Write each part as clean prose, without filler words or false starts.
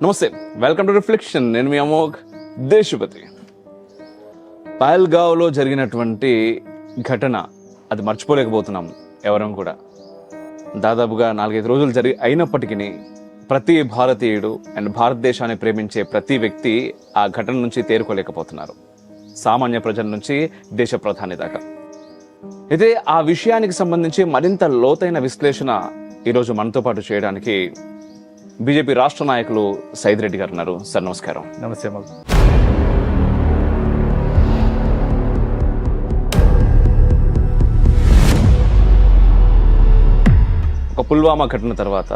నమస్తే, welcome to reflection. నేను మీ అమోఘ్ దేశపతి. పహల్గావ్లో జరిగినటువంటి ఘటన అది మర్చిపోలేకపోతున్నాం ఎవరం కూడా. దాదాపుగా 4-5 రోజులు అయినప్పటికీ ప్రతి భారతీయుడు అండ్ భారతదేశాన్ని ప్రేమించే ప్రతి వ్యక్తి ఆ ఘటన నుంచి తేరుకోలేకపోతున్నారు, సామాన్య ప్రజల నుంచి దేశ ప్రధాని దాకా. అయితే ఆ విషయానికి సంబంధించి మరింత లోతైన విశ్లేషణ ఈరోజు మనతో పాటు చేయడానికి బీజేపీ రాష్ట్ర నాయకులు సైద్ రెడ్డి గారు ఉన్నారు. సార్ నమస్కారం. నమస్తే. ఒక పుల్వామా ఘటన తర్వాత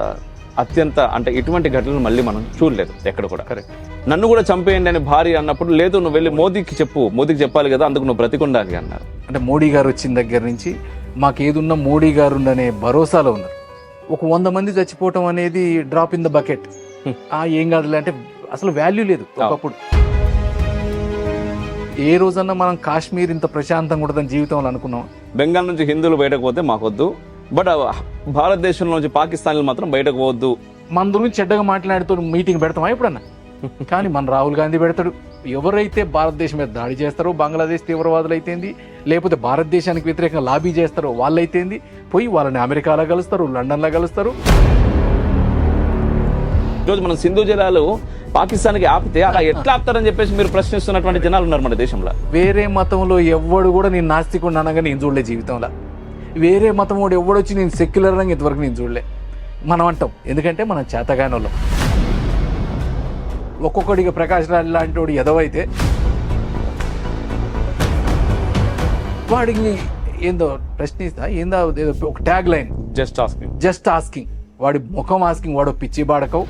అత్యంత ఇటువంటి ఘటనలు మళ్ళీ మనం చూడలేదు ఎక్కడ కూడా. కరెక్ట్. నన్ను కూడా చంపేయండి అని భార్య అన్నప్పుడు, లేదు నువ్వు వెళ్ళి మోదీకి చెప్పాలి కదా, అందుకు నువ్వు బ్రతికుండాలి అన్నారు. అంటే మోడీ గారు వచ్చిన దగ్గర నుంచి మాకు ఏదున్నా మోడీ గారు ఉండనే భరోసాలో ఉన్నారు. ఒక 100 మంది చచ్చిపోవటం అనేది డ్రాప్ ఇన్ ద బకెట్. ఏం కాదులే అంటే అసలు వాల్యూ లేదు ఒకప్పుడు. ఏ రోజన్నా మనం కాశ్మీర్ ఇంత ప్రశాంతంగా ఉంటుందని జీవితంలో అనుకున్నాం. బెంగాల్ నుంచి హిందువులు బయటకు పోతే మాకొద్దు, బట్ భారతదేశంలో నుంచి పాకిస్తాన్లు మాత్రం బయటకు పోవద్దు. మన గురించి చెడ్డగా మాట్లాడుతూ మీటింగ్ పెడతామా ఎప్పుడన్నా? కానీ మన రాహుల్ గాంధీ పెడతాడు. ఎవరైతే భారతదేశం మీద దాడి చేస్తారో, బంగ్లాదేశ్ తీవ్రవాదులు అయితేంది, లేకపోతే భారతదేశానికి వ్యతిరేకంగా లాబీ చేస్తారో వాళ్ళైతేంది, పోయి వాళ్ళని అమెరికాలో కలుస్తారు, లండన్లో కలుస్తారు. ఈరోజు మనం సింధు జలాలు పాకిస్తాన్కి ఆపితే అలా ఎట్లా ఆపుతారని చెప్పేసి మీరు ప్రశ్నిస్తున్నటువంటి జనాలు ఉన్నారు మన దేశంలో. వేరే మతంలో ఎవ్వడు కూడా నేను నాస్తికుడు అనగా నేను చూడలే జీవితంలో. వేరే మతం వాడు ఎవడొచ్చి నేను సెక్యులర్ రంగా ఇంతవరకు నేను చూడలే. మనం అంటాం ఎందుకంటే మనం చేతగాని వాళ్ళం. ఒక్కొక్కడికి ప్రకాష్ రాజ్ లాంటి వాడు ఎదవైతే వాడికి ఏందో ప్రశ్నిస్తా, ఏందో ఒక ట్యాగ్ లైన్, జస్ట్ ఆస్కింగ్. వాడి ముఖం ఆస్కింగ్. వాడు పిచ్చి బాడకవు.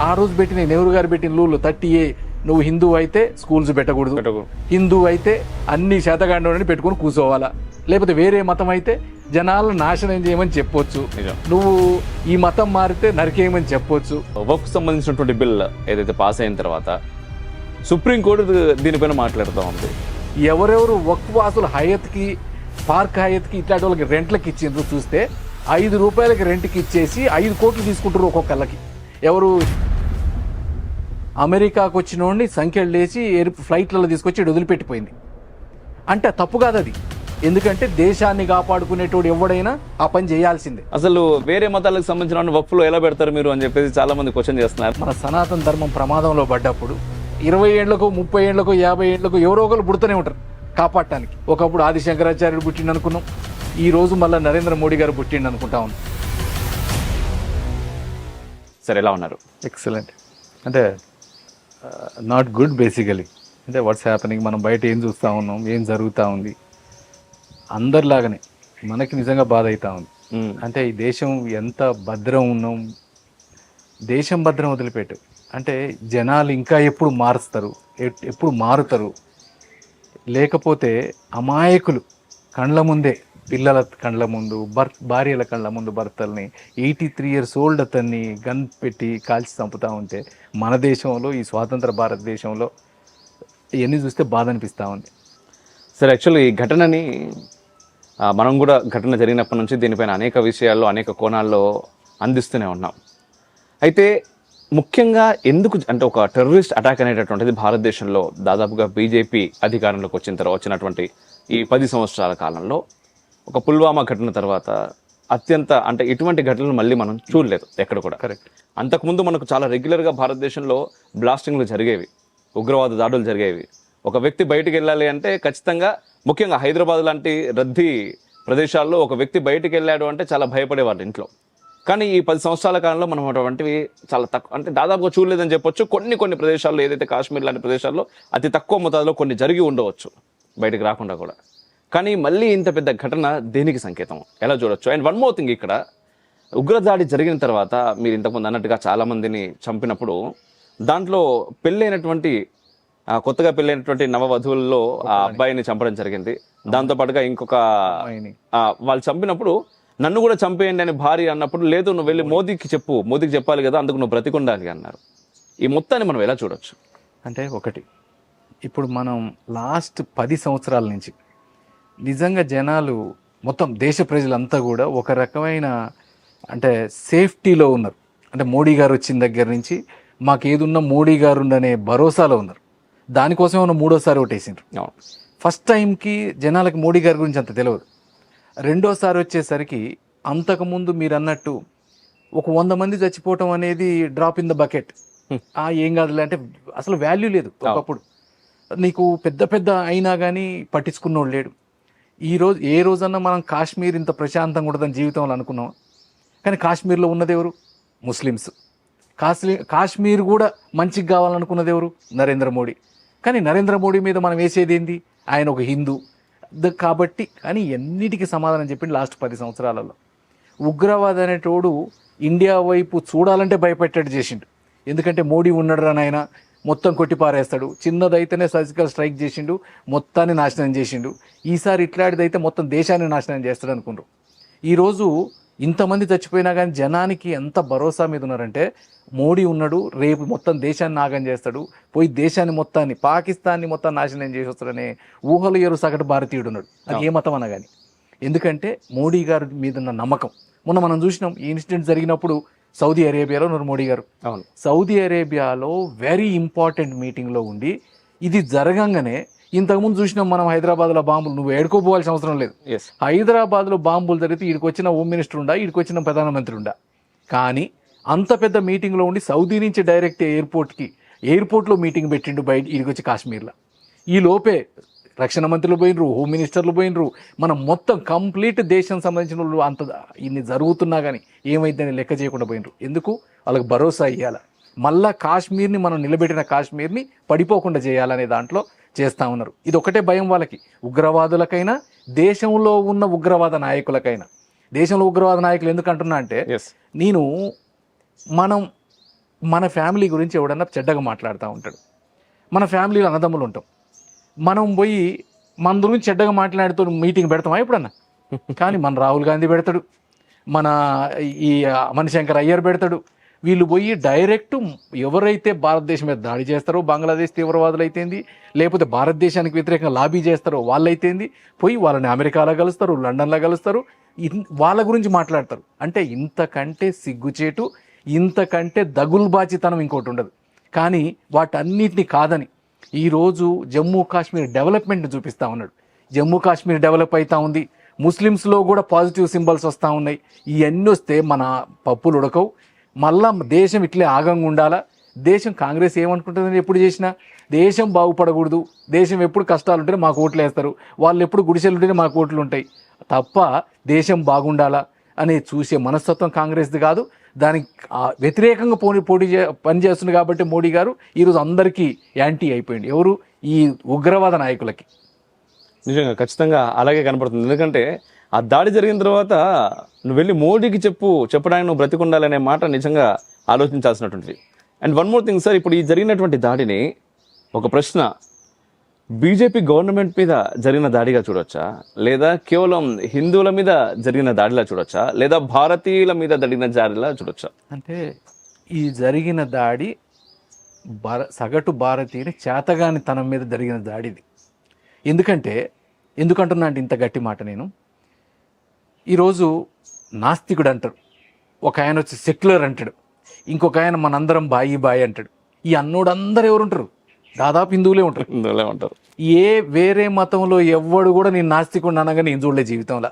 ఆ రోజు పెట్టిన నెహ్రూ గారు పెట్టిన రూల్ 30A, నువ్వు హిందూ అయితే స్కూల్స్ పెట్టకూడదు, హిందూ అయితే అన్ని శాతగాండని పెట్టుకుని కూర్చోవాలా, లేకపోతే వేరే మతం అయితే జనాలను నాశనం చేయమని చెప్పొచ్చు, నువ్వు ఈ మతం మారితే నరికేయమని చెప్పొచ్చు. వక్ఫ్ సంబంధించినటువంటి బిల్ ఏదైతే పాస్ అయిన తర్వాత సుప్రీంకోర్టు దీనిపైన మాట్లాడుతూ ఉంది. ఎవరెవరు వక్ఫ్ వాసులు హయత్కి, పార్క్ హయత్కి ఇట్లాంటి వాళ్ళకి రెంట్లకి ఇచ్చిండ్రు చూస్తే 5 రూపాయలకి రెంట్కి ఇచ్చేసి 5 కోట్లు తీసుకుంటారు ఒక్కొక్కళ్ళకి. ఎవరు అమెరికాకు వచ్చిన వాడిని సంఖ్యలు లేచి ఫ్లైట్లలో తీసుకొచ్చి వదిలిపెట్టిపోయింది. అంటే తప్పు కాదు అది. ఎందుకంటే దేశాన్ని కాపాడుకునేటోడు ఎవడైనా ఆ పని చేయాల్సిందే. అసలు వేరే మతాలకు సంబంధించిన వక్ఫ్లో ఎలా పెడతారు మీరు అని చెప్పేసి చాలా మంది క్వశ్చన్ చేస్తున్నారు. మన సనాతన ధర్మం ప్రమాదంలో పడ్డప్పుడు 20 ఏళ్లకు 30 ఏళ్లకు 50 ఏళ్లకు ఎవరో ఒకరు పుడుతూనే ఉంటారు కాపాడటానికి. ఒకప్పుడు ఆదిశంకరాచార్యుడు పుట్టిండు అనుకున్నాం, ఈ రోజు మళ్ళీ నరేంద్ర మోడీ గారు పుట్టిండు అనుకుంటా ఉన్నాం. సరే, ఎలా ఉన్నారు? ఎక్సలెంట్. అంటే నాట్ గుడ్ బేసికలీ. అంటే వాట్స్ హ్యాపెనింగ్, మనం బయట ఏం చూస్తూ ఉన్నాం, ఏం జరుగుతూ ఉంది, అందరిలాగానే మనకి నిజంగా బాధ అవుతా ఉంది. అంటే ఈ దేశం ఎంత భద్రం ఉన్నాం, దేశం భద్రం వదిలిపెట్టు. అంటే జనాలు ఇంకా ఎప్పుడు మారుస్తారు, ఎప్పుడు మారుతారు, లేకపోతే అమాయకులు కళ్ళ ముందే, పిల్లల కళ్ళ ముందు, భార్యల కళ్ళ ముందు భర్తల్ని, 83 years old అతన్ని గన్ పెట్టి కాల్చి చంపుతూ ఉంటే మన దేశంలో, ఈ స్వాతంత్ర భారతదేశంలో ఇవన్నీ చూస్తే బాధ అనిపిస్తూ ఉంది. సరే, యాక్చువల్లీ ఈ ఘటనని మనం కూడా ఘటన జరిగినప్పటి నుంచి దీనిపైన అనేక విషయాల్లో, అనేక కోణాల్లో అందిస్తూనే ఉన్నాం. అయితే ముఖ్యంగా ఎందుకు ఒక టెర్రరిస్ట్ అటాక్ అనేటటువంటిది భారతదేశంలో దాదాపుగా బీజేపీ అధికారంలోకి వచ్చినటువంటి ఈ 10 సంవత్సరాల కాలంలో ఒక పుల్వామా ఘటన తర్వాత అత్యంత ఇటువంటి ఘటనలు మళ్ళీ మనం చూడలేదు ఎక్కడ కూడా. కరెక్ట్. అంతకుముందు మనకు చాలా రెగ్యులర్గా భారతదేశంలో బ్లాస్టింగ్లు జరిగేవి, ఉగ్రవాద దాడులు జరిగేవి. ఒక వ్యక్తి బయటికి వెళ్ళాలి అంటే ఖచ్చితంగా, ముఖ్యంగా హైదరాబాద్ లాంటి రద్దీ ప్రదేశాల్లో ఒక వ్యక్తి బయటికి వెళ్ళాడు అంటే చాలా భయపడేవాళ్ళు ఇంట్లో. కానీ ఈ 10 సంవత్సరాల కాలంలో మనం అటువంటివి చాలా తక్కువ, దాదాపుగా చూడలేదని చెప్పొచ్చు. కొన్ని ప్రదేశాల్లో, ఏదైతే కాశ్మీర్ లాంటి ప్రదేశాల్లో అతి తక్కువ మొత్తంలో కొన్ని జరిగి ఉండవచ్చు బయటకు రాకుండా కూడా. కానీ మళ్ళీ ఇంత పెద్ద ఘటన దేనికి సంకేతం, ఎలా చూడొచ్చు? అండ్ వన్ మోర్ థింగ్, ఇక్కడ ఉగ్రదాడి జరిగిన తర్వాత మీరు ఇంతకుముందు అన్నట్టుగా చాలా మందిని చంపినప్పుడు దాంట్లో కొత్తగా పెళ్ళైనటువంటి నవవధువుల్లో ఆ అబ్బాయిని చంపడం జరిగింది. దాంతోపాటుగా ఇంకొక వాళ్ళు చంపినప్పుడు, నన్ను కూడా చంపేయండి అని భార్య అన్నప్పుడు, లేదు నువ్వు వెళ్ళి మోదీకి చెప్పాలి కదా, అందుకు నువ్వు బ్రతికుండాలి అన్నారు. ఈ మొత్తాన్ని మనం ఎలా చూడొచ్చు? అంటే ఒకటి, ఇప్పుడు మనం లాస్ట్ 10 సంవత్సరాల నుంచి నిజంగా జనాలు మొత్తం దేశ ప్రజలంతా కూడా ఒక రకమైన అంటే సేఫ్టీలో ఉన్నారు. అంటే మోడీ గారు వచ్చిన దగ్గర నుంచి మాకు ఏదున్నా మోడీ గారు ఉండనే భరోసాలో ఉన్నారు. దానికోసం ఏమన్నా మూడోసారి ఓటేసిండ్రు. అవును. ఫస్ట్ టైంకి జనాలకు మోడీ గారి గురించి అంత తెలియదు. రెండోసారి వచ్చేసరికి అంతకుముందు మీరు అన్నట్టు ఒక 100 మంది చచ్చిపోవటం అనేది డ్రాప్ ఇన్ ద బకెట్. ఏం కాదులే అంటే అసలు వాల్యూ లేదు. ఒకప్పుడు నీకు పెద్ద పెద్ద అయినా కానీ పట్టించుకున్నోడు లేడు. ఈరోజు ఏ రోజన్నా మనం కాశ్మీర్ ఇంత ప్రశాంతంగా ఉంటుందని జీవితంలో అనుకున్నాం. కానీ కాశ్మీర్లో ఉన్నది ఎవరు? ముస్లిమ్స్. కాశ్మీర్ కూడా మంచిగా కావాలనుకున్నది ఎవరు? నరేంద్ర మోడీ. కానీ నరేంద్ర మోడీ మీద మనం వేసేది ఏంది? ఆయన ఒక హిందూ కాబట్టి. కానీ ఎన్నిటికీ సమాధానం చెప్పింది లాస్ట్ 10 సంవత్సరాలలో. ఉగ్రవాద అనేటోడు ఇండియా వైపు చూడాలంటే భయపెట్టేట్టు చేసిండు. ఎందుకంటే మోడీ ఉన్నాడు రా నాయన, మొత్తం కొట్టిపారేస్తాడు. చిన్నదైతేనే సర్జికల్ స్ట్రైక్ చేసిండు, మొత్తాన్ని నాశనం చేసిండు. ఈసారి ఇట్లాంటిదైతే మొత్తం దేశాన్ని నాశనం చేస్తాడు అనుకుండ్రు. ఈరోజు ఇంతమంది చచ్చిపోయినా కానీ జనానికి ఎంత భరోసా మీద ఉన్నారంటే మోడీ ఉన్నాడు, రేపు మొత్తం దేశాన్ని నాగం చేస్తాడు, పోయి దేశాన్ని మొత్తాన్ని పాకిస్తాన్ని మొత్తం నాశనం చేసి వస్తాడనే ఊహలు ఎరు సగటు భారతీయుడు ఉన్నాడు. అది ఏ మతం అన్నా కానీ. ఎందుకంటే మోడీ గారి మీద ఉన్న నమ్మకం. మొన్న మనం చూసినాం ఈ ఇన్సిడెంట్ జరిగినప్పుడు సౌదీ అరేబియాలో ఉన్నారు మోడీ గారు. సౌదీ అరేబియాలో వెరీ ఇంపార్టెంట్ మీటింగ్లో ఉండి ఇది జరగంగానే ఇంతకుముందు చూసినాం మనం హైదరాబాద్లో బాంబులు. నువ్వు ఏడుకోపోవాల్సిన అవసరం లేదు. హైదరాబాద్లో బాంబులు జరిగితే వీడికి వచ్చిన హోమ్ మినిస్టర్ ఉండా, వీడికి వచ్చిన ప్రధానమంత్రి ఉండా. కానీ అంత పెద్ద మీటింగ్లో ఉండి సౌదీ నుంచి డైరెక్ట్ ఎయిర్పోర్ట్లో మీటింగ్ పెట్టిండు బయట వీడికి వచ్చి కాశ్మీర్లో. ఈ లోపే రక్షణ మంత్రులు పోయినరు, హోమ్ మినిస్టర్లు పోయినరు, మనం మొత్తం కంప్లీట్ దేశం సంబంధించిన వాళ్ళు అంత ఇన్ని జరుగుతున్నా కానీ ఏమైందని లెక్క చేయకుండా పోయినరు. ఎందుకు? వాళ్ళకి భరోసా ఇవ్వాలి. మళ్ళా కాశ్మీర్ని మనం నిలబెట్టిన కాశ్మీర్ని పడిపోకుండా చేయాలనే దాంట్లో చేస్తూ ఉన్నారు. ఇది ఒకటే భయం వాళ్ళకి, ఉగ్రవాదులకైనా దేశంలో ఉన్న ఉగ్రవాద నాయకులకైనా. దేశంలో ఉగ్రవాద నాయకులు ఎందుకు అంటున్నా అంటే మన ఫ్యామిలీ గురించి ఎవడన్నా చెడ్డగా మాట్లాడుతూ ఉంటాడు. మన ఫ్యామిలీలో అన్నదమ్ములు ఉంటాం. మనం పోయి మన గురించి చెడ్డగా మాట్లాడుతూ మీటింగ్ పెడతామా ఎప్పుడన్నా? కానీ మన రాహుల్ గాంధీ పెడతాడు, మన ఈ మణిశంకర్ అయ్యర్ పెడతాడు. వీళ్ళు పోయి డైరెక్ట్ ఎవరైతే భారతదేశం మీద దాడి చేస్తారో, బంగ్లాదేశ్ తీవ్రవాదులు అయితేంది, లేకపోతే భారతదేశానికి వ్యతిరేకంగా లాబీ చేస్తారో వాళ్ళైతేంది, పోయి వాళ్ళని అమెరికాలో కలుస్తారు, లండన్లో కలుస్తారు, వాళ్ళ గురించి మాట్లాడతారు. అంటే ఇంతకంటే సిగ్గుచేటు, ఇంతకంటే దగుల్బాచితనం ఇంకోటి ఉండదు. కానీ వాటన్నిటిని కాదని ఈరోజు జమ్మూ కాశ్మీర్ డెవలప్మెంట్ని చూపిస్తూ ఉన్నాడు. జమ్మూ కాశ్మీర్ డెవలప్ అవుతూ ఉంది. ముస్లిమ్స్లో కూడా పాజిటివ్ సింబల్స్ వస్తూ ఉన్నాయి. ఇవన్నీ వస్తే మన పప్పులు ఉడకవు. మళ్ళా దేశం ఇట్లే ఆగంగా ఉండాలా. దేశం కాంగ్రెస్ ఏమనుకుంటుందని ఎప్పుడు చేసినా దేశం బాగుపడకూడదు, దేశం ఎప్పుడు కష్టాలు ఉంటేనే మాకు ఓట్లు వేస్తారు, వాళ్ళు ఎప్పుడు గుడిసెలు ఉంటేనే మాకు ఓట్లు ఉంటాయి తప్ప దేశం బాగుండాలా అనే చూసే మనస్తత్వం కాంగ్రెస్ది కాదు. దానికి వ్యతిరేకంగా పనిచేస్తుంది కాబట్టి మోడీ గారు ఈరోజు అందరికీ యాంటీ అయిపోయింది. ఎవరు? ఈ ఉగ్రవాద నాయకులకి. నిజంగా ఖచ్చితంగా అలాగే కనపడుతుంది. ఎందుకంటే ఆ దాడి జరిగిన తర్వాత నువ్వు వెళ్ళి మోడీకి చెప్పడానికి నువ్వు బ్రతికుండాలనే మాట నిజంగా ఆలోచించాల్సినటువంటిది. And one more thing sir, ఇప్పుడు ఈ జరిగినటువంటి దాడిని ఒక ప్రశ్న, బీజేపీ గవర్నమెంట్ మీద జరిగిన దాడిగా చూడొచ్చా, లేదా కేవలం హిందువుల మీద జరిగిన దాడిలా చూడొచ్చా, లేదా భారతీయుల మీద జరిగిన దాడిలా చూడొచ్చా? అంటే ఈ జరిగిన దాడి సగటు భారతీయుని చేతగాని తనం మీద జరిగిన దాడిది. ఎందుకంటున్నా అంటే ఇంత గట్టి మాట, నేను ఈరోజు నాస్తికుడు అంటాడు, ఒక ఆయన వచ్చి సెక్యులర్ అంటాడు, ఇంకొక ఆయన మనందరం బాయి అంటాడు. ఈ అన్నోడు అందరు ఎవరుంటారు? దాదాపు హిందువులే ఉంటారు. వేరే మతంలో ఎవ్వడు కూడా నేను నాస్తికుడు అనగా నేను చూడలే జీవితంలో.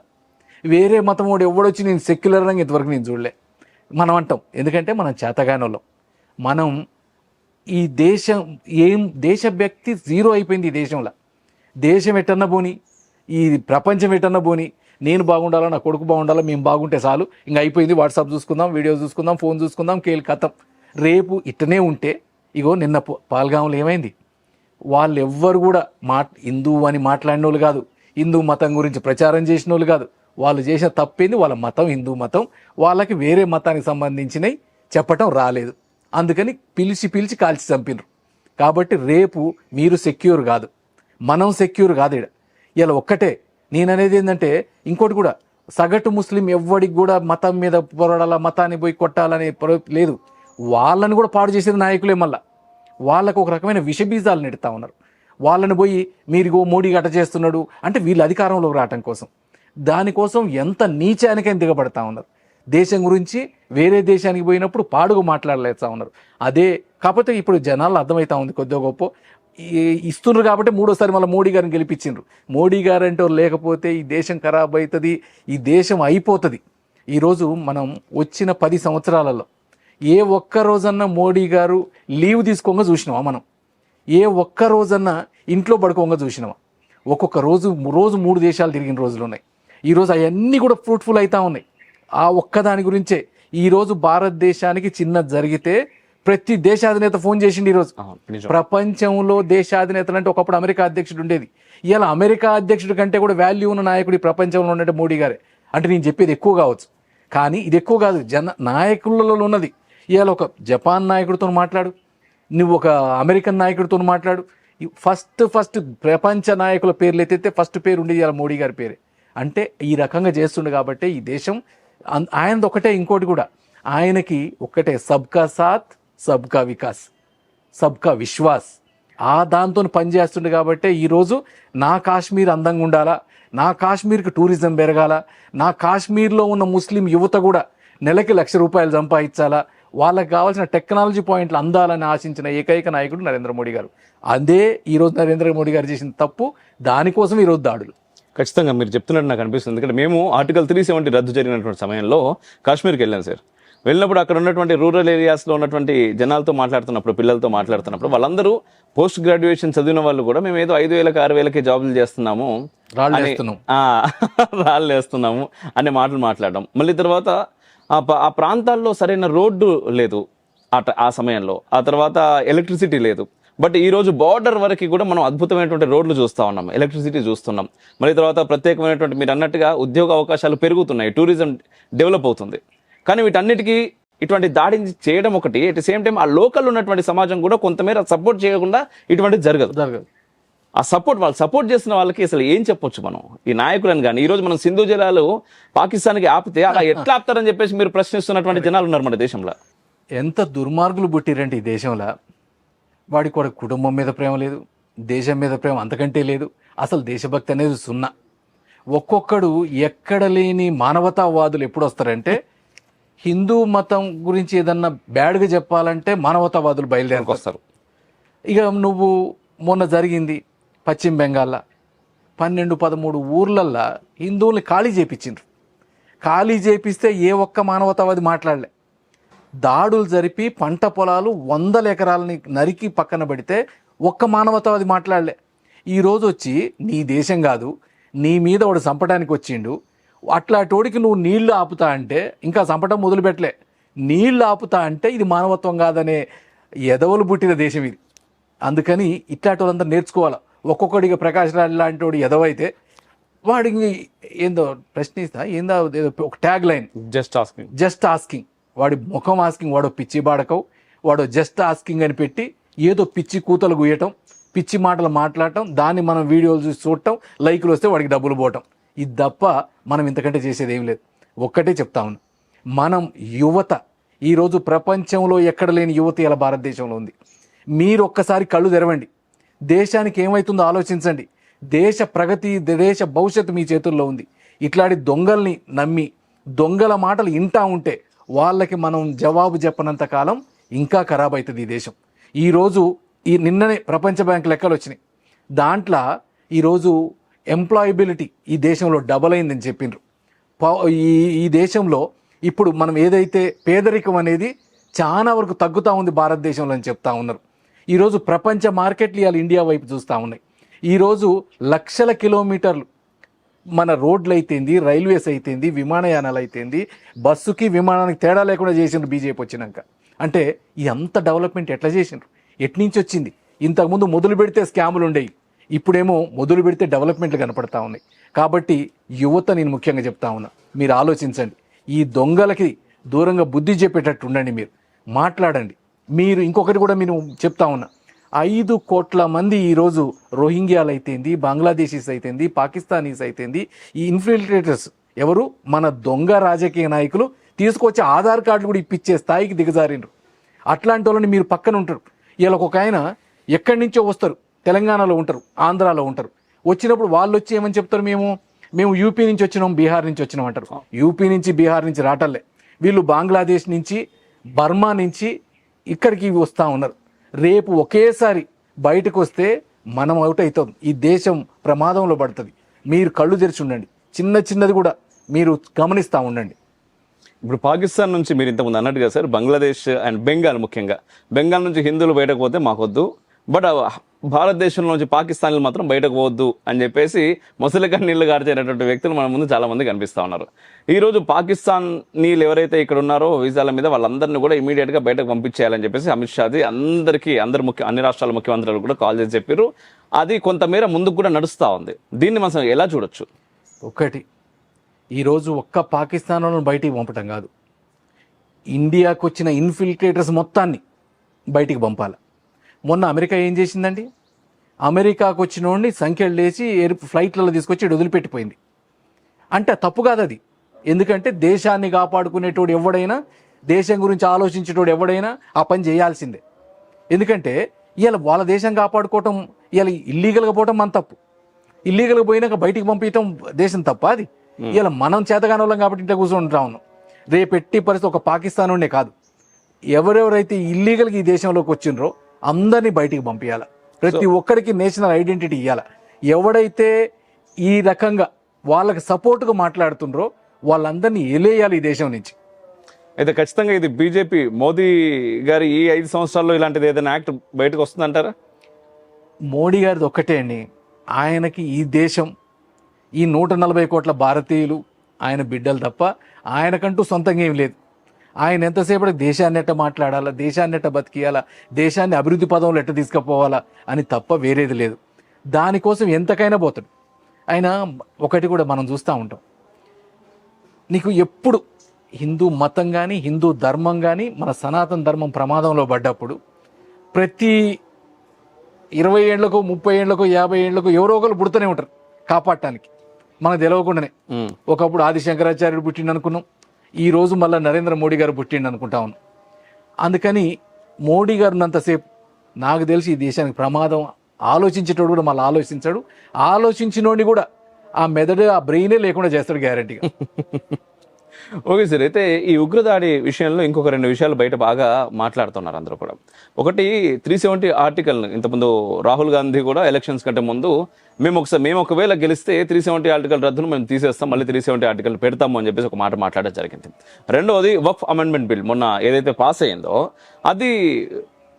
వేరే మతం వాడు ఎవడొచ్చి నేను సెక్యులర్ అనగా ఇంతవరకు నేను చూడలే. మనం అంటాం ఎందుకంటే మనం చేతగాని వాళ్ళం. మనం ఈ దేశ వ్యక్తి జీరో అయిపోయింది ఈ దేశంలో. దేశం ఎట్టన్నా పోని, ఈ ప్రపంచం ఎట్టన్నా పోని, నేను బాగుండాలా, నా కొడుకు బాగుండాలా, మేము బాగుంటే చాలు, ఇంకా అయిపోయింది. వాట్సాప్ చూసుకుందాం, వీడియో చూసుకుందాం, ఫోన్ చూసుకుందాం, కేలు కథం. రేపు ఇట్టనే ఉంటే ఇగో నిన్న పాల్గాంలో ఏమైంది? వాళ్ళు ఎవ్వరు కూడా హిందువు అని మాట్లాడిన వాళ్ళు కాదు, హిందూ మతం గురించి ప్రచారం చేసిన వాళ్ళు కాదు. వాళ్ళు చేసిన తప్పేంది? వాళ్ళ మతం హిందూ మతం, వాళ్ళకి వేరే మతానికి సంబంధించినవి చెప్పటం రాలేదు. అందుకని పిలిచి కాల్చి చంపినరు. కాబట్టి రేపు మీరు సెక్యూర్ కాదు, మనం సెక్యూర్ కాదు. ఇలా ఒక్కటే నేననేది ఏంటంటే, ఇంకోటి కూడా సగటు ముస్లిం ఎవ్వడికి కూడా మతం మీద పోరాడాలా, మతాన్ని పోయి కొట్టాలనే లేదు. వాళ్ళని కూడా పాడు చేసేది నాయకులే. మళ్ళీ వాళ్ళకు ఒక రకమైన విషబీజాలు నెడతా ఉన్నారు. వాళ్ళని పోయి మీరు మోడీ గట్ట చేస్తున్నాడు అంటే వీళ్ళు అధికారంలోకి రావటం కోసం, దానికోసం ఎంత నీచానికైనా దిగబడతా ఉన్నారు. దేశం గురించి వేరే దేశానికి పోయినప్పుడు పాడుగా మాట్లాడలేస్తా ఉన్నారు. అదే కాకపోతే ఇప్పుడు జనాలు అర్థమవుతా ఉంది కొద్దిగా గొప్ప ఇస్తున్నారు కాబట్టి మూడోసారి మళ్ళీ మోడీ గారిని గెలిపించిండ్రు. మోడీ గారు అంటే లేకపోతే ఈ దేశం ఖరాబ్ అవుతుంది, ఈ దేశం అయిపోతుంది. ఈరోజు మనం వచ్చిన 10 సంవత్సరాలలో ఏ ఒక్క రోజన్నా మోడీ గారు లీవ్ తీసుకోగా చూసినామా? మనం ఏ ఒక్క రోజన్నా ఇంట్లో పడుకోగా చూసినామా? ఒక్కొక్క రోజు 3 దేశాలు తిరిగిన రోజులు ఉన్నాయి. ఈరోజు అవన్నీ కూడా ఫ్రూట్ఫుల్ అవుతా ఉన్నాయి. ఆ ఒక్కదాని గురించే ఈరోజు భారతదేశానికి చిన్నది జరిగితే ప్రతి దేశాధినేత ఫోన్ చేసిండు. ఈరోజు ప్రపంచంలో దేశాధినేతలు అంటే ఒకప్పుడు అమెరికా అధ్యక్షుడు ఉండేది. ఇవాళ అమెరికా అధ్యక్షుడి కంటే కూడా వాల్యూ ఉన్న నాయకుడు ఈ ప్రపంచంలో ఉన్నట్టు మోడీ గారే. అంటే నేను చెప్పేది ఎక్కువ కావచ్చు, కానీ ఇది ఎక్కువ కాదు, నాయకులలో ఉన్నది. ఇవాళ ఒక జపాన్ నాయకుడితో మాట్లాడు, నువ్వు ఒక అమెరికన్ నాయకుడితో మాట్లాడు, ఫస్ట్ ప్రపంచ నాయకుల పేర్లు ఎత్తితే ఫస్ట్ పేరు ఉండేది ఇవాళ మోడీ గారి పేరే. అంటే ఈ రకంగా చేస్తుండే కాబట్టి ఈ దేశం ఆయనది ఒకటే. ఇంకోటి కూడా ఆయనకి ఒక్కటే, సబ్కా సాత్ సబ్కా వికాస్ సబ్కా విశ్వాస్, ఆ దాంతో పనిచేస్తుండే కాబట్టి ఈరోజు నా కాశ్మీర్ అందంగా ఉండాలా, నా కాశ్మీర్కి టూరిజం పెరగాల, నా కాశ్మీర్లో ఉన్న ముస్లిం యువత కూడా నెలకి ₹1,00,000 సంపాదించాలా, వాళ్ళకి కావాల్సిన టెక్నాలజీ పాయింట్లు అందాలని ఆశించిన ఏకైక నాయకుడు నరేంద్ర మోడీ గారు. అదే ఈరోజు నరేంద్ర మోడీ గారు చేసిన తప్పు, దానికోసం ఈరోజు దాడులు. ఖచ్చితంగా మీరు చెప్తున్నట్టు నాకు అనిపిస్తుంది. ఎందుకంటే మేము ఆర్టికల్ 370 రద్దు జరిగినటువంటి సమయంలో కాశ్మీర్కి వెళ్ళాం సార్. వెళ్ళినప్పుడు అక్కడ ఉన్నటువంటి రూరల్ ఏరియాస్లో ఉన్నటువంటి జనాలతో మాట్లాడుతున్నప్పుడు, పిల్లలతో మాట్లాడుతున్నప్పుడు వాళ్ళందరూ పోస్ట్ గ్రాడ్యుయేషన్ చదివిన వాళ్ళు కూడా మేము ఏదో 5,000కి 6,000కి జాబులు చేస్తున్నాము, రాళ్ళు వేస్తున్నాము అనే మాటలు మాట్లాడడం. మళ్ళీ తర్వాత ఆ ప్రాంతాల్లో సరైన రోడ్డు లేదు ఆ సమయంలో, ఆ తర్వాత ఎలక్ట్రిసిటీ లేదు. బట్ ఈ రోజు బార్డర్ వరకు కూడా మనం అద్భుతమైనటువంటి రోడ్లు చూస్తూ ఉన్నాం, ఎలక్ట్రిసిటీ చూస్తున్నాం. మళ్ళీ తర్వాత ప్రత్యేకమైనటువంటి మీరు అన్నట్టుగా ఉద్యోగ అవకాశాలు పెరుగుతున్నాయి, టూరిజం డెవలప్ అవుతుంది. కానీ వీటన్నిటికీ ఇటువంటి దాడి చేయడం ఒకటి, అట్ ది సేమ్ టైం ఆ లోకల్ ఉన్నటువంటి సమాజం కూడా కొంతమేర సపోర్ట్ చేయకుండా ఇటువంటిది జరగదు. ఆ వాళ్ళు సపోర్ట్ చేసిన వాళ్ళకి అసలు ఏం చెప్పొచ్చు మనం ఈ నాయకులను? కానీ ఈ రోజు మనం సింధు జలాలు పాకిస్తాన్కి ఆపితే అలా ఎట్లా ఆపుతారని చెప్పేసి మీరు ప్రశ్నిస్తున్నటువంటి జనాలు ఉన్నారు మన దేశంలో. ఎంత దుర్మార్గులు పుట్టిరంటే ఈ దేశంలో. వాడికి వాడి కుటుంబం మీద ప్రేమ లేదు, దేశం మీద ప్రేమ అంతకంటే లేదు, అసలు దేశభక్తి అనేది 0. ఒక్కొక్కడు ఎక్కడ లేని మానవతావాదులు ఎప్పుడు వస్తారంటే హిందూ మతం గురించి ఏదన్నా బ్యాడ్గా చెప్పాలంటే మానవతావాదులు బయలుదేరికి వస్తారు. ఇక నువ్వు మొన్న జరిగింది పశ్చిమ బెంగాల్లో 12-13 ఊర్లల్లో హిందువుల్ని ఖాళీ చేయించిండ్రు. ఖాళీ చేపిస్తే ఏ ఒక్క మానవతావాది మాట్లాడలే. దాడులు జరిపి పంట పొలాలు 100 ఎకరాలని నరికి పక్కన పెడితే ఒక్క మానవతావాది మాట్లాడలే. ఈరోజు వచ్చి నీ దేశం కాదు, నీ మీద వాడు చంపడానికి వచ్చిండు, అట్లాంటోడికి నువ్వు నీళ్లు ఆపుతా అంటే, ఇంకా చంపటం మొదలుపెట్టలే, నీళ్లు ఆపుతా అంటే ఇది మానవత్వం కాదనే ఎదవలు పుట్టిన దేశం ఇది. అందుకని ఇట్లాంటి వాళ్ళందరూ నేర్చుకోవాలి. ఒక్కొక్కడిగా ప్రకాష్ రాజ్ లాంటి వాడు ఎదవైతే వాడికి ఏందో ప్రశ్నిస్తా, ఏందో ఒక ట్యాగ్ లైన్, జస్ట్ ఆస్కింగ్, వాడి ముఖం ఆస్కింగ్, వాడు పిచ్చి బాడకవు, వాడు జస్ట్ ఆస్కింగ్ అని పెట్టి ఏదో పిచ్చి కూతలు గుయ్యటం, పిచ్చి మాటలు మాట్లాడటం, దాన్ని మనం వీడియోలు చూసి చూడటం, లైకులు వస్తే వాడికి డబ్బులు పోవటం, ఇది తప్ప మనం ఇంతకంటే చేసేది ఏం లేదు. ఒక్కటే చెప్తా ఉన్నా, మనం యువత ఈరోజు ప్రపంచంలో ఎక్కడ లేని యువత ఇలా భారతదేశంలో ఉంది. మీరు ఒక్కసారి కళ్ళు తెరవండి, దేశానికి ఏమవుతుందో ఆలోచించండి. దేశ ప్రగతి, దేశ భవిష్యత్తు మీ చేతుల్లో ఉంది. ఇట్లాంటి దొంగల్ని నమ్మి దొంగల మాటలు వింటా ఉంటే వాళ్ళకి మనం జవాబు చెప్పనంత కాలం ఇంకా ఖరాబ్ అవుతుంది ఈ దేశం. ఈరోజు నిన్ననే ప్రపంచ బ్యాంక్ లెక్కలు వచ్చినాయి. దాంట్లో ఈరోజు ఎంప్లాయబిలిటీ ఈ దేశంలో డబల్ అయిందని చెప్పిండ్రు. ఈ దేశంలో ఇప్పుడు మనం ఏదైతే పేదరికం అనేది చాలా వరకు తగ్గుతూ ఉంది భారతదేశంలో అని చెప్తా ఉన్నారు. ఈరోజు ప్రపంచ మార్కెట్లు ఇవాళ ఇండియా వైపు చూస్తూ ఉన్నాయి. ఈరోజు లక్షల కిలోమీటర్లు మన రోడ్లు అయితేంది, రైల్వేస్ అయితేంది, విమానయానాలు అయితేంది, బస్సుకి విమానానికి తేడా లేకుండా చేసిండ్రు బీజేపీ వచ్చినాక. అంటే ఈ అంత డెవలప్మెంట్ ఎట్లా చేసిండ్రు, ఎట్నుంచి వచ్చింది? ఇంతకుముందు మొదలు పెడితే స్కాములు ఉండేవి, ఇప్పుడేమో మొదలు పెడితే డెవలప్మెంట్లు కనపడతా ఉన్నాయి. కాబట్టి యువత నేను ముఖ్యంగా చెప్తా ఉన్నా, మీరు ఆలోచించండి, ఈ దొంగలకి దూరంగా బుద్ధి చెప్పేటట్టు ఉండండి, మీరు మాట్లాడండి. మీరు ఇంకొకటి కూడా నేను చెప్తా ఉన్నా, 5 కోట్ల మంది ఈరోజు రోహింగ్యాలు అయితేంది, బంగ్లాదేశీస్ అయితేంది, పాకిస్తానీస్ అయితేంది, ఈ ఇన్ఫిల్ట్రేటర్స్ ఎవరు, మన దొంగ రాజకీయ నాయకులు తీసుకొచ్చి ఆధార్ కార్డులు కూడా ఇప్పించే స్థాయికి దిగజారిండ్రు. అట్లాంటి వాళ్ళని మీరు పక్కన ఉంటారు. ఇలా ఒక ఆయన ఎక్కడి నుంచో వస్తారు, తెలంగాణలో ఉంటారు, ఆంధ్రాలో ఉంటారు. వచ్చినప్పుడు వాళ్ళు వచ్చి ఏమని చెప్తారు, మేము యూపీ నుంచి వచ్చినాం, బీహార్ నుంచి వచ్చినాం అంటారు. యూపీ నుంచి బీహార్ నుంచి రావటంలే, వీళ్ళు బంగ్లాదేశ్ నుంచి, బర్మా నుంచి ఇక్కడికి వస్తూ ఉన్నారు. రేపు ఒకేసారి బయటకు వస్తే మనం అవుట్ అవుతాం. ఈ దేశం ప్రమాదంలో పడుతుంది. మీరు కళ్ళు తెరిచి ఉండండి. చిన్నది కూడా మీరు గమనిస్తూ ఉండండి. ఇప్పుడు పాకిస్తాన్ నుంచి మీరు ఇంతకుముందు అన్నట్టుగా సార్, బంగ్లాదేశ్ అండ్ బెంగాల్, ముఖ్యంగా బెంగాల్ నుంచి హిందువులు బయటకు పోతే మాకొద్దు, బట్ భారతదేశంలో నుంచి పాకిస్తాన్లు మాత్రం బయటకు పోవద్దు అని చెప్పేసి ముసలిగా నీళ్లు గార్చేటటువంటి వ్యక్తులు మన ముందు చాలా మంది కనిపిస్తూ ఉన్నారు. ఈరోజు పాకిస్తాన్ నీళ్ళు ఎవరైతే ఇక్కడ ఉన్నారో వీసాల మీద, వాళ్ళందరినీ కూడా ఇమీడియట్గా బయటకు పంపించేయాలని చెప్పేసి అమిత్ షాది అన్ని రాష్ట్రాల ముఖ్యమంత్రులు కూడా కాల్ చేసి చెప్పారు. అది కొంతమేర ముందుకు కూడా నడుస్తూ ఉంది. దీన్ని మనం ఎలా చూడొచ్చు? ఒకటి, ఈరోజు ఒక్క పాకిస్తాన్ వాళ్ళని బయటికి పంపటం కాదు, ఇండియాకు వచ్చిన ఇన్ఫిల్ట్రేటర్స్ మొత్తాన్ని బయటికి పంపాలి. మొన్న అమెరికా ఏం చేసిందండి? అమెరికాకు వచ్చిన వాడిని సంఖ్యలు లేచి ఫ్లైట్లలో తీసుకొచ్చి వదిలిపెట్టిపోయింది. అంటే తప్పు కాదు అది. ఎందుకంటే దేశాన్ని కాపాడుకునేటోడు ఎవడైనా, దేశం గురించి ఆలోచించేటోడు ఎవడైనా ఆ పని చేయాల్సిందే. ఎందుకంటే ఇవాళ వాళ్ళ దేశం కాపాడుకోవటం, ఇవాళ ఇల్లీగల్గా పోవటం మన తప్పు. ఇల్లీగల్గా పోయినాక బయటికి పంపించడం దేశం తప్ప అది. ఇవాళ మనం చేతగానోళ్ళం కాబట్టి ఇంట్లో కూర్చొని ఉన్నాం. రేపు ఎట్టి పరిస్థితి ఒక పాకిస్తాన్ ఉండే కాదు, ఎవరెవరైతే ఇల్లీగల్గా ఈ దేశంలోకి వచ్చిండ్రో అందరినీ బయటికి పంపించాలి. ప్రతి ఒక్కరికి నేషనల్ ఐడెంటిటీ ఇవ్వాలి. ఎవడైతే ఈ రకంగా వాళ్ళకి సపోర్ట్గా మాట్లాడుతుండ్రో వాళ్ళందరినీ ఎలేయాలి ఈ దేశం నుంచి. అయితే ఖచ్చితంగా ఇది బీజేపీ మోదీ గారి ఈ 5 సంవత్సరాల్లో ఇలాంటిది ఏదైనా యాక్ట్ బయటకు వస్తుందంటారా? మోడీ గారిది ఒక్కటే అండి, ఆయనకి ఈ దేశం, ఈ 140 కోట్ల భారతీయులు ఆయన బిడ్డలు తప్ప ఆయనకంటూ సొంతంగా ఏం లేదు. ఆయన ఎంతసేపటి దేశాన్ని ఎట్ట మాట్లాడాలా, దేశాన్ని ఎట్ట బతికియాలా, దేశాన్ని అభివృద్ధి పదంలో ఎట్ట తీసుకుపోవాలా అని తప్ప వేరేది లేదు. దానికోసం ఎంతకైనా పోతాడు ఆయన. ఒకటి కూడా మనం చూస్తూ ఉంటాం, నీకు ఎప్పుడు హిందూ మతం కానీ, హిందూ ధర్మం కానీ, మన సనాతన ధర్మం ప్రమాదంలో పడ్డప్పుడు ప్రతి 20 ఏళ్లకు, 30 ఏళ్లకు, 50 ఏళ్లకు ఎవరో ఒకరు పుడుతూనే ఉంటారు కాపాడటానికి, మనకు తెలియకుండానే. ఒకప్పుడు ఆదిశంకరాచార్యుడు పుట్టిండు అనుకున్నాం, ఈ రోజు మళ్ళీ నరేంద్ర మోడీ గారు పుట్టిండు అనుకుంటా ఉన్నాం. అందుకని మోడీ గారు ఉన్నంతసేపు నాకు తెలిసి ఈ దేశానికి ప్రమాదం ఆలోచించేటోడు కూడా మళ్ళీ ఆలోచించాడు. ఆలోచించినోడిని కూడా ఆ మెదడు, ఆ బ్రెయినే లేకుండా చేస్తాడు గ్యారెంటీగా. ఓకే సార్, అయితే ఈ ఉగ్రదాడి విషయంలో ఇంకొక 2 విషయాలు బయట బాగా మాట్లాడుతున్నారు అందరూ కూడా. ఒకటి, 370 ఆర్టికల్. ఇంతకుముందు రాహుల్ గాంధీ కూడా ఎలక్షన్స్ కంటే ముందు మేము ఒకవేళ గెలిస్తే 370 ఆర్టికల్ రద్దును మేము తీసేస్తాం, మళ్ళీ 370 ఆర్టికల్ పెడతాము అని చెప్పేసి ఒక మాట మాట్లాడడం జరిగింది. రెండవది, వక్ఫ్ అమెండ్మెంట్ బిల్ మొన్న ఏదైతే పాస్ అయ్యిందో అది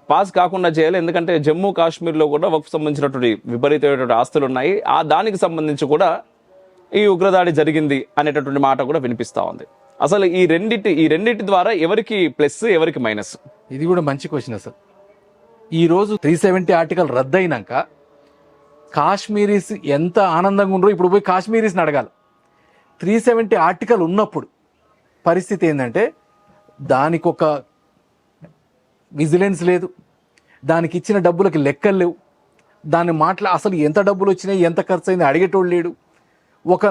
పాస్ కాకుండా చేయాలి. ఎందుకంటే జమ్మూ కాశ్మీర్లో కూడా వక్ఫ్ సంబంధించినటువంటి విపరీతమైనటువంటి ఆస్తులు ఉన్నాయి, దానికి సంబంధించి కూడా ఈ ఉగ్రదాడి జరిగింది అనేటటువంటి మాట కూడా వినిపిస్తా ఉంది. అసలు ఈ రెండింటి ద్వారా ఎవరికి ప్లస్, ఎవరికి మైనస్? ఇది కూడా మంచి క్వశ్చన్ అసలు. ఈరోజు 370 ఆర్టికల్ రద్దయినాక కాశ్మీరీస్ ఎంత ఆనందంగా ఉండరో ఇప్పుడు పోయి కాశ్మీరీస్ని అడగాలి. 370 ఆర్టికల్ ఉన్నప్పుడు పరిస్థితి ఏంటంటే దానికి ఒక విజిలెన్స్ లేదు, దానికి ఇచ్చిన డబ్బులకి లెక్కలు లేవు, దాన్ని అసలు ఎంత డబ్బులు వచ్చినాయి, ఎంత ఖర్చు అయింది అడిగేటోళ్ళు లేడు, ఒక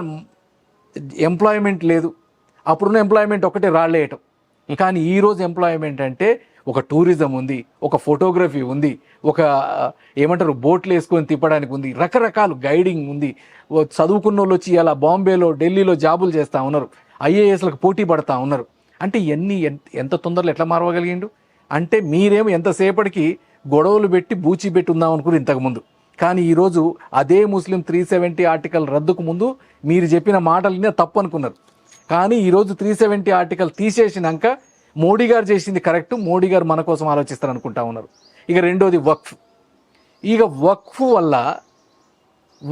ఎంప్లాయ్మెంట్ లేదు. అప్పుడున్న ఎంప్లాయ్మెంట్ ఒకటే రాళ్ళేయటం. కానీ ఈరోజు ఎంప్లాయ్మెంట్ అంటే ఒక టూరిజం ఉంది, ఒక ఫోటోగ్రఫీ ఉంది, ఒక ఏమంటారు బోట్లు వేసుకొని తిప్పడానికి ఉంది, రకరకాలు గైడింగ్ ఉంది. చదువుకున్న వాళ్ళు వచ్చి అలా బాంబేలో, ఢిల్లీలో జాబులు చేస్తూ ఉన్నారు, ఐఏఎస్లకు పోటీ పడతా ఉన్నారు. అంటే ఇవన్నీ ఎంత తొందరలో ఎట్లా మారవగలిగిండు అంటే, మీరేమో ఎంతసేపటికి గొడవలు పెట్టి బూచి పెట్టి ఉందాం అనుకుని ఇంతకుముందు. కానీ ఈరోజు అదే ముస్లిం 370 ఆర్టికల్ రద్దుకు ముందు మీరు చెప్పిన మాటలనే తప్పు అనుకున్నారు. కానీ ఈరోజు 370 ఆర్టికల్ తీసేసినాక మోడీ గారు చేసింది కరెక్ట్, మోడీ గారు మన కోసం ఆలోచిస్తారు అనుకుంటా ఉన్నారు. ఇక రెండోది వక్ఫ్. ఇక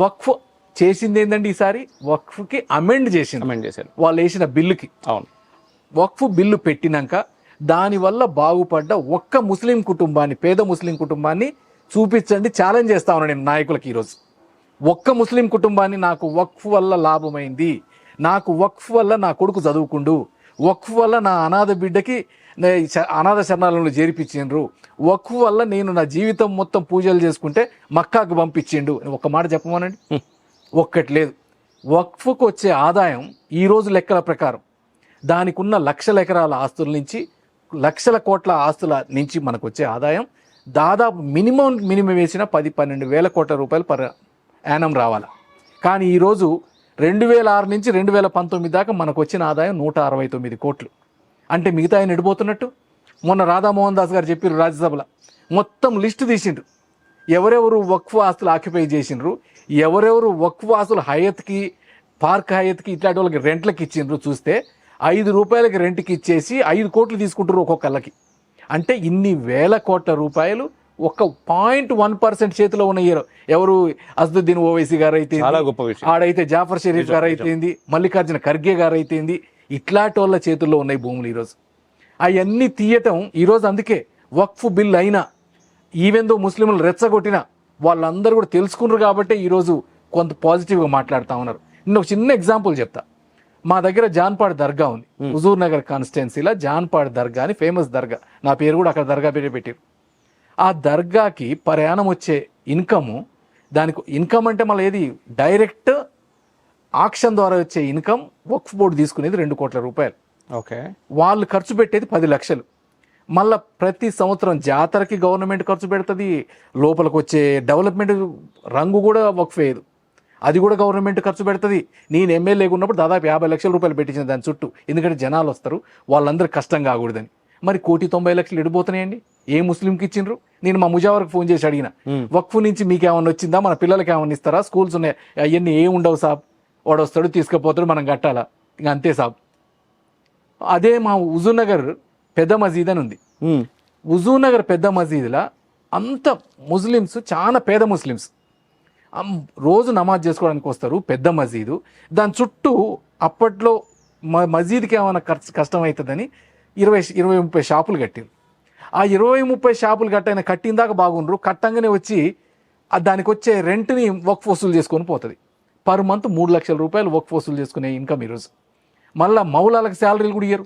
వక్ఫ్ చేసింది ఏంటంటే ఈసారి వక్ఫ్కి అమెండ్ చేశారు వాళ్ళు వేసిన బిల్లుకి. అవును, వక్ఫ్ బిల్లు పెట్టినాక దానివల్ల బాగుపడ్డ ఒక్క ముస్లిం కుటుంబాన్ని, పేద ముస్లిం కుటుంబాన్ని చూపించండి, ఛాలెంజ్ చేస్తా ఉన్నాను నేను నాయకులకి. ఈరోజు ఒక్క ముస్లిం కుటుంబాన్ని, నాకు వక్ఫ్ వల్ల లాభమైంది, నాకు వక్ఫ్ వల్ల నా కొడుకు చదువుకుండు, వక్ఫ్ వల్ల నా అనాథ బిడ్డకి అనాథ శరణాలయంలో చేర్పించిండ్రు, వక్ఫ్ వల్ల నేను నా జీవితం మొత్తం పూజలు చేసుకుంటే మక్కాకు పంపించిండు, ఒక మాట చెప్పమనండి. ఒక్కటి లేదు. వక్ఫ్కు వచ్చే ఆదాయం ఈరోజు లెక్కల ప్రకారం దానికి ఉన్న లక్షల ఎకరాల ఆస్తుల నుంచి, లక్షల కోట్ల ఆస్తుల నుంచి మనకు వచ్చే ఆదాయం దాదాపు మినిమం వేసిన 10-12 వేల కోట్ల రూపాయలు పర్ యానం రావాలి. కానీ ఈరోజు 2006 నుంచి 2019 దాకా మనకు వచ్చిన ఆదాయం 169 కోట్లు. అంటే మిగతా ఆయన ఎడిపోతున్నట్టు. మొన్న రాధామోహన్ దాస్ గారు చెప్పారు రాజ్యసభలో, మొత్తం లిస్టు తీసిండ్రు ఎవరెవరు వక్ఫ్ ఆస్తులు ఆక్యుపై చేసిండ్రు, ఎవరెవరు వక్ఫ్ ఆస్తులు హయత్కి, పార్క్ హయత్కి ఇట్లాంటి వాళ్ళకి రెంట్లకి ఇచ్చిండ్రు. చూస్తే 5 రూపాయలకి రెంట్కి ఇచ్చేసి 5 కోట్లు తీసుకుంటారు ఒక్కొక్కళ్ళకి. అంటే ఇన్ని వేల కోట్ల రూపాయలు ఒక 0.1% చేతిలో ఉన్న ఎవరు అసదుద్దీన్ ఓవైసీ గారు అయితే, చాలా గొప్ప విషయం. ఆడైతే జాఫర్ షరీఫ్ గారు అయితేంది, మల్లికార్జున ఖర్గే గారు అయితేంది, ఇట్లాంటి వాళ్ళ చేతుల్లో ఉన్నాయి భూములు ఈరోజు. అవన్నీ తీయటం ఈరోజు. అందుకే వక్ఫ్ బిల్ అయినా ఈవెందో ముస్లింలు రెచ్చగొట్టినా వాళ్ళందరూ కూడా తెలుసుకున్నారు కాబట్టి ఈరోజు కొంత పాజిటివ్గా మాట్లాడుతూ ఉన్నారు. నేను ఒక చిన్న ఎగ్జాంపుల్ చెప్తా. మా దగ్గర జాన్పాడ్ దర్గా ఉంది, హుజూర్ నగర్ కాన్స్టిట్యున్సీలో జాన్పాడ్ దర్గా అని ఫేమస్ దర్గా. నా పేరు కూడా అక్కడ దర్గా పేరు పెట్టారు. ఆ దర్గాకి ప్రయాణం వచ్చే ఇన్కమ్, దానికి ఇన్కమ్ అంటే మళ్ళీ ఏది డైరెక్ట్ ఆక్షన్ ద్వారా వచ్చే ఇన్కమ్ వక్ఫ్ బోర్డు తీసుకునేది 2 కోట్ల రూపాయలు. ఓకే, వాళ్ళు ఖర్చు పెట్టేది 10 లక్షలు. మళ్ళీ ప్రతి సంవత్సరం జాతరకి గవర్నమెంట్ ఖర్చు పెడుతుంది, లోపలికి వచ్చే డెవలప్మెంట్ రంగు కూడా వక్ఫ్ వేయదు, అది కూడా గవర్నమెంట్ ఖర్చు పెడుతుంది. నేను ఎమ్మెల్యేగా ఉన్నప్పుడు దాదాపు 50 లక్షల రూపాయలు పెట్టించిన దాని చుట్టూ, ఎందుకంటే జనాలు వస్తారు, వాళ్ళందరూ కష్టం కాకూడదని. మరి 1,90,00,000 ఎడిపోతున్నాయండి. ఏ ముస్లింకి ఇచ్చిండ్రు? నేను మా ముజావర్కి ఫోన్ చేసి అడిగిన, వక్ఫ్ నుంచి మీకు ఏమన్నా వచ్చిందా, మన పిల్లలకి ఏమన్నా ఇస్తారా, స్కూల్స్ ఉన్నాయి, అవన్నీ ఏం ఉండవు సాబ్, వాడు వస్తాడు తీసుకుపోతాడు, మనం కట్టాలా, ఇంకా అంతే సాబ్. అదే మా హుజూర్ నగర్ పెద్ద మసీద్ అని ఉంది. హుజూర్ నగర్ పెద్ద మసీదులో అంత ముస్లిమ్స్, చాలా పేద ముస్లిమ్స్ రోజు నమాజ్ చేసుకోవడానికి వస్తారు. పెద్ద మసీదు, దాని చుట్టూ అప్పట్లో మసీద్కి ఏమైనా కష్టం అవుతుందని 20-30 షాపులు కట్టారు. ఆ 20-30 షాపులు కట్టిన దాకా బాగుండ్రు. కట్టంగానే వచ్చి దానికి వచ్చే రెంట్ని వక్ఫ్ వసూలు చేసుకొని పోతుంది. పర్ మంత్ 3 లక్షల రూపాయలు వక్ఫ్ వసూలు చేసుకునే ఇన్కమ్ ఈరోజు. మళ్ళీ మౌలాలకు శాలరీలు కూడా ఇయ్యరు.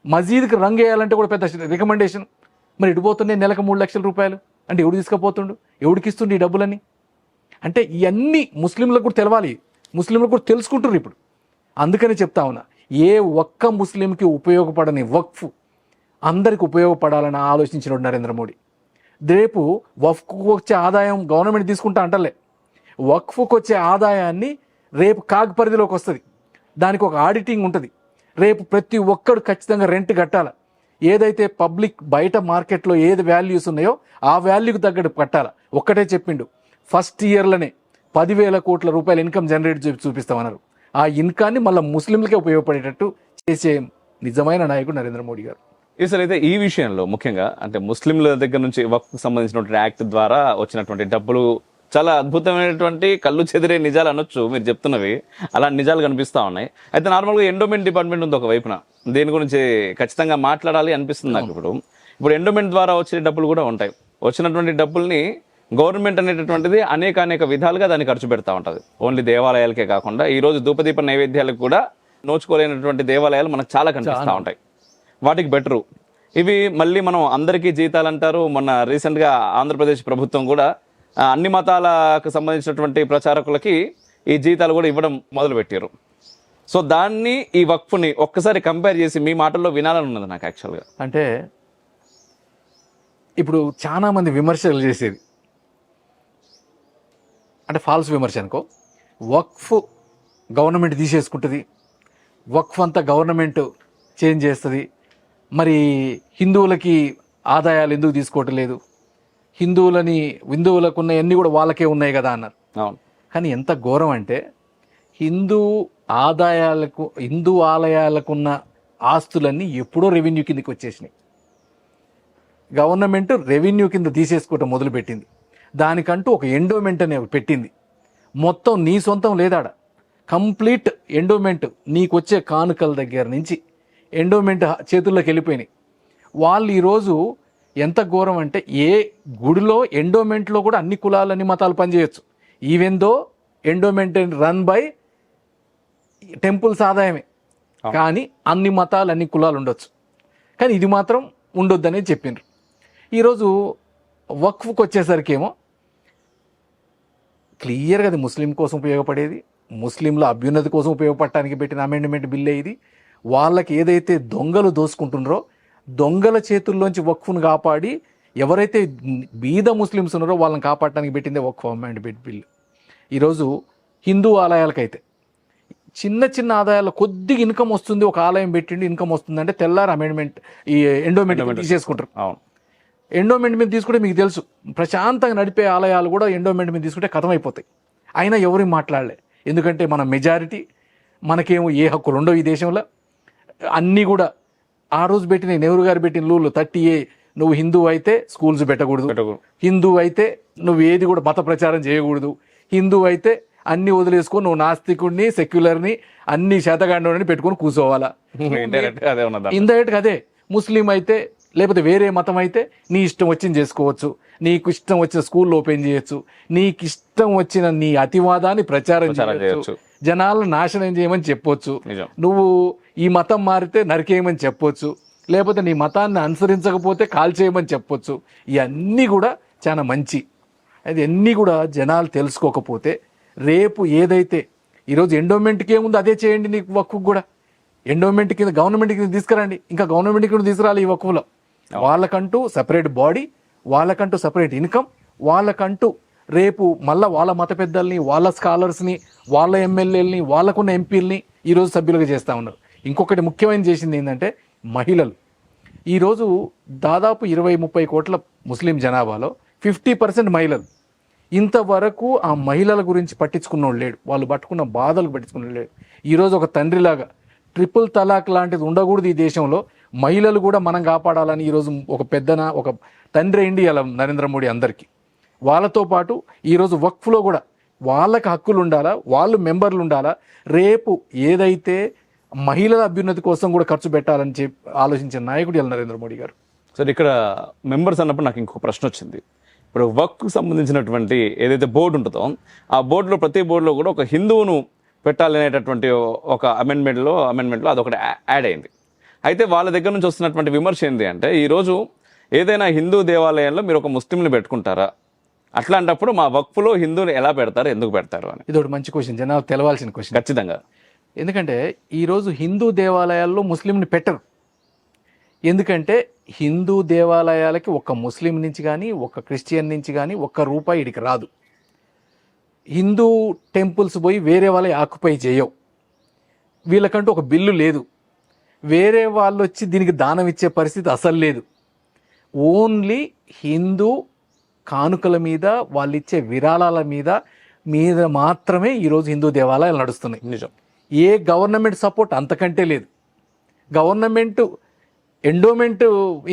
మసీద్కి రంగు వేయాలంటే కూడా పెద్ద రికమెండేషన్. మరి ఇటుపోతుండే నెలకు 3 లక్షల రూపాయలు అంటే ఎవడు తీసుకుపోతుండు, ఎవడికి ఇస్తుండే ఈ డబ్బులని? అంటే ఇవన్నీ ముస్లింలకు కూడా తెలవాలి, ముస్లింలకు కూడా తెలుసుకుంటున్నారు ఇప్పుడు. అందుకని చెప్తా ఉన్నా, ఏ ఒక్క ముస్లింకి ఉపయోగపడని వక్ఫ్ అందరికి ఉపయోగపడాలని ఆలోచించిన నరేంద్ర మోడీ. రేపు వక్ఫ్కు వచ్చే ఆదాయం గవర్నమెంట్ తీసుకుంటా అంటలే, వక్ఫ్కు వచ్చే ఆదాయాన్ని రేపు కాగ్ పరిధిలోకి వస్తుంది. దానికి ఒక ఆడిటింగ్ ఉంటుంది. రేపు ప్రతి ఒక్కరు ఖచ్చితంగా రెంట్ కట్టాలి. ఏదైతే పబ్లిక్ బయట మార్కెట్లో ఏది వాల్యూస్ ఉన్నాయో ఆ వాల్యూకి తగ్గట్టు కట్టాలి. ఒక్కటే చెప్పిండు, ఫస్ట్ ఇయర్లోనే 10,000 కోట్ల రూపాయలు ఇన్కమ్ జనరేట్ చూపిస్తామన్నారు. ఆ ఇన్కాన్ని మళ్ళీ ముస్లింలకే ఉపయోగపడేటట్టు చేసే నిజమైన నాయకుడు నరేంద్ర మోడీ గారు. సార్, అయితే ఈ విషయంలో ముఖ్యంగా అంటే ముస్లింల దగ్గర నుంచి వక్ఫ్ సంబంధించినటువంటి యాక్ట్ ద్వారా వచ్చినటువంటి డబ్బులు చాలా అద్భుతమైనటువంటి కళ్ళు చెదిరే నిజాలు అనొచ్చు మీరు చెప్తున్నవి, అలాంటి నిజాలు కనిపిస్తా ఉన్నాయి. అయితే నార్మల్గా ఎండోమెంట్ డిపార్ట్మెంట్ ఉంది ఒక వైపున, దేని గురించి ఖచ్చితంగా మాట్లాడాలి అనిపిస్తుంది నాకు. ఇప్పుడు ఎండోమెంట్ ద్వారా వచ్చే డబ్బులు కూడా ఉంటాయి. వచ్చినటువంటి డబ్బుల్ని గవర్నమెంట్ అనేటటువంటిది అనేక విధాలుగా దాన్ని ఖర్చు పెడతా ఉంటుంది. ఓన్లీ దేవాలయాలకే కాకుండా ఈ రోజు ధూపదీప నైవేద్యాలకు కూడా నోచుకోలేనటువంటి దేవాలయాలు మనకు చాలా కనిపిస్తూ ఉంటాయి. వాటికి బెటరు ఇవి. మళ్ళీ మనం అందరికీ జీతాలు అంటారు. మొన్న రీసెంట్గా ఆంధ్రప్రదేశ్ ప్రభుత్వం కూడా అన్ని మతాలకు సంబంధించినటువంటి ప్రచారకులకి ఈ జీతాలు కూడా ఇవ్వడం మొదలుపెట్టారు. సో దాన్ని ఈ వక్ఫ్ని ఒక్కసారి కంపేర్ చేసి మీ మాటల్లో వినాలని ఉన్నది నాకు యాక్చువల్గా. అంటే ఇప్పుడు చాలా మంది విమర్శలు చేసేది అంటే ఫాల్స్ విమర్శ అనుకో, వక్ఫ్ గవర్నమెంట్ తీసేసుకుంటుంది, వక్ఫ్ అంతా గవర్నమెంట్ చేంజ్ చేస్తుంది, మరి హిందువులకి ఆదాయాలు ఎందుకు తీసుకోవటం లేదు, హిందువులకు ఉన్నవన్నీ కూడా వాళ్ళకే ఉన్నాయి కదా అన్నారు. అవును, కానీ ఎంత ఘోరం అంటే హిందూ ఆలయాలకున్న ఆస్తులన్నీ ఎప్పుడో రెవెన్యూ కిందకి వచ్చేసినాయి. గవర్నమెంట్ రెవెన్యూ కింద తీసేసుకోవటం మొదలుపెట్టింది. దానికంటూ ఒక ఎండోమెంట్ అనే పెట్టింది. మొత్తం నీ సొంతం లేదాడ, కంప్లీట్ ఎండోమెంట్ నీకు వచ్చే కానుకల దగ్గర నుంచి ఎండోమెంట్ చేతుల్లోకి వెళ్ళిపోయినాయి. వాళ్ళు ఈరోజు ఎంత ఘోరం అంటే ఏ గుడిలో ఎండోమెంట్లో కూడా అన్ని కులాలు అన్ని మతాలు పనిచేయచ్చు. Even though endowment run by temples ఆదాయమే, కానీ అన్ని మతాలు అన్ని కులాలు ఉండొచ్చు, కానీ ఇది మాత్రం ఉండొద్దనే చెప్పిండ్రు. ఈరోజు వక్ఫ్కి వచ్చేసరికి ఏమో క్లియర్గా అది ముస్లిం కోసం ఉపయోగపడేది, ముస్లింల అభ్యున్నతి కోసం ఉపయోగపడటానికి పెట్టిన అమెండ్మెంట్ బిల్లే ఇది. వాళ్ళకి ఏదైతే దొంగలు దోసుకుంటున్నారో దొంగల చేతుల్లోంచి వక్ఫ్ను కాపాడి ఎవరైతే బీద ముస్లిమ్స్ ఉన్నారో వాళ్ళని కాపాడటానికి పెట్టిందే వక్ఫ్ అమెండ్మెంట్ బిల్. ఈరోజు హిందూ ఆలయాలకైతే చిన్న చిన్న ఆదాయాల్లో కొద్దిగా ఇన్కమ్ వస్తుంది, ఒక ఆలయం పెట్టిండి ఇన్కమ్ వస్తుంది అంటే తెల్లారి అమెండ్మెంట్ ఈ ఎండోమెంట్ తీసేసుకుంటారు. అవును. ఎండోమెంట్ మీద తీసుకుంటే మీకు తెలుసు ప్రశాంతంగా నడిపే ఆలయాలు కూడా ఎండోమెంట్ మీద తీసుకుంటే కథమైపోతాయి. అయినా ఎవరికి మాట్లాడలే, ఎందుకంటే మన మెజారిటీ, మనకేమో ఏ హక్కులు ఉండవు ఈ దేశంలో. అన్నీ కూడా ఆ రోజు పెట్టిన నెహ్రూ గారు పెట్టిన రూల్ 30A, నువ్వు హిందూ అయితే స్కూల్స్ పెట్టకూడదు, హిందూ అయితే నువ్వు ఏది కూడా మత ప్రచారం చేయకూడదు, హిందూ అయితే అన్ని వదిలేసుకొని నువ్వు నాస్తికుడిని సెక్యులర్ని అన్ని శాతగాండని పెట్టుకొని కూర్చోవాలా. ఇండైరెక్ట్గా అదే. ముస్లిం అయితే లేకపోతే వేరే మతం అయితే నీ ఇష్టం వచ్చింది చేసుకోవచ్చు, నీకు ఇష్టం వచ్చిన స్కూల్ ఓపెన్ చేయొచ్చు, నీకు ఇష్టం వచ్చిన నీ అతివాదాన్ని ప్రచారం చేయొచ్చు, జనాలను నాశనం చేయమని చెప్పొచ్చు, నువ్వు ఈ మతం మారితే నరికేయమని చెప్పొచ్చు, లేకపోతే నీ మతాన్ని అనుసరించకపోతే కాల్చేయమని చెప్పొచ్చు. ఇవన్నీ కూడా చాలా మంచి. అది అన్నీ కూడా జనాలు తెలుసుకోకపోతే రేపు ఏదైతే ఈరోజు ఎండోమెంట్కి ఏముందో అదే చేయండి. నీకు వక్ఫ్ కూడా ఎండోమెంట్ కింద గవర్నమెంట్ కింద తీసుకురండి, ఇంకా గవర్నమెంట్ కింద తీసుకురాలి. ఈ వక్ఫ్లో వాళ్ళకంటూ సపరేట్ బాడీ, వాళ్ళకంటూ సపరేట్ ఇన్కమ్, వాళ్ళకంటూ రేపు మళ్ళీ వాళ్ళ మత పెద్దల్ని, వాళ్ళ స్కాలర్స్ని, వాళ్ళ ఎమ్మెల్యేలని, వాళ్ళకున్న ఎంపీలని ఈరోజు సభ్యులుగా చేస్తూ ఉన్నారు. ఇంకొకటి ముఖ్యమైన చేసింది ఏంటంటే మహిళలు. ఈరోజు దాదాపు 20-30 కోట్ల ముస్లిం జనాభాలో 50% మహిళలు. ఇంతవరకు ఆ మహిళల గురించి పట్టించుకున్నోడు లేడు, వాళ్ళు పట్టుకున్న బాధలు పట్టించుకున్నోడు లేడు. ఈరోజు ఒక తండ్రిలాగా ట్రిపుల్ తలాక్ లాంటిది ఉండకూడదు ఈ దేశంలో, మహిళలు కూడా మనం కాపాడాలని ఈరోజు ఒక తండ్రి ఇండియా నరేంద్ర మోడీ అందరికీ. వాళ్ళతో పాటు ఈరోజు వక్ఫ్లో కూడా వాళ్ళకి హక్కులు ఉండాలా, వాళ్ళు మెంబర్లు ఉండాలా. రేపు ఏదైతే మహిళల అభ్యున్నతి కోసం కూడా ఖర్చు పెట్టాలని చెప్పి ఆలోచించిన నాయకుడు నరేంద్ర మోడీ గారు. సరే, ఇక్కడ మెంబర్స్ అన్నప్పుడు నాకు ఇంకో ప్రశ్న వచ్చింది. ఇప్పుడు వక్ఫ్కు సంబంధించినటువంటి ఏదైతే బోర్డు ఉంటుందో ఆ బోర్డులో ప్రతి బోర్డులో కూడా ఒక హిందువును పెట్టాలనేటటువంటి ఒక అమెండ్మెంట్లో అదొకటి యాడ్ అయింది. అయితే వాళ్ళ దగ్గర నుంచి వస్తున్నటువంటి విమర్శ ఏంటి అంటే, ఈరోజు ఏదైనా హిందూ దేవాలయంలో మీరు ఒక ముస్లింని పెట్టుకుంటారా, అట్లాంటప్పుడు మా వక్ఫ్లో హిందువుని ఎలా పెడతారు, ఎందుకు పెడతారు అని. ఇది ఒకటి మంచి క్వశ్చన్, జనాలు తెలవాల్సిన క్వశ్చన్ ఖచ్చితంగా. ఎందుకంటే ఈరోజు హిందూ దేవాలయాల్లో ముస్లింని పెట్టరు. ఎందుకంటే హిందూ దేవాలయాలకి ఒక ముస్లిం నుంచి కానీ ఒక క్రిస్టియన్ నుంచి కానీ ₹1 ఇడికి రాదు. హిందూ టెంపుల్స్ పోయి వేరే వాళ్ళ ఆక్యుపై చేయవు, వీళ్ళకంటూ ఒక బిల్లు లేదు, వేరే వాళ్ళు వచ్చి దీనికి దానం ఇచ్చే పరిస్థితి అసలు లేదు. ఓన్లీ హిందూ కానుకల మీద, వాళ్ళు ఇచ్చే విరాళాల మీద మాత్రమే ఈరోజు హిందూ దేవాలయాలు నడుస్తున్నాయి. నిజం. ఏ గవర్నమెంట్ సపోర్ట్ అంతకంటే లేదు. గవర్నమెంట్ ఎండోమెంట్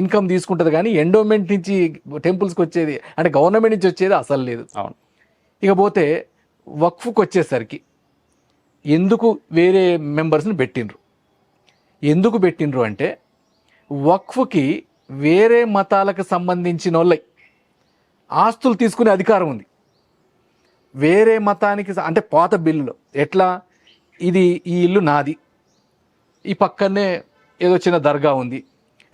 ఇన్కమ్ తీసుకుంటుంది కానీ ఎండోమెంట్ నుంచి టెంపుల్స్కి వచ్చేది అంటే గవర్నమెంట్ నుంచి వచ్చేది అసలు లేదు. అవును. ఇకపోతే వక్ఫ్కి వచ్చేసరికి ఎందుకు వేరే మెంబర్స్ని పెట్టిండ్రు, ఎందుకు పెట్టిండ్రు అంటే వక్ఫ్కి వేరే మతాలకు సంబంధించిన వాళ్ళై ఆస్తులు తీసుకునే అధికారం ఉంది. వేరే మతానికి అంటే పాత బిల్లులో ఎట్లా, ఇది ఈ ఇల్లు నాది, ఈ పక్కనే ఏదో చిన్న దర్గా ఉంది,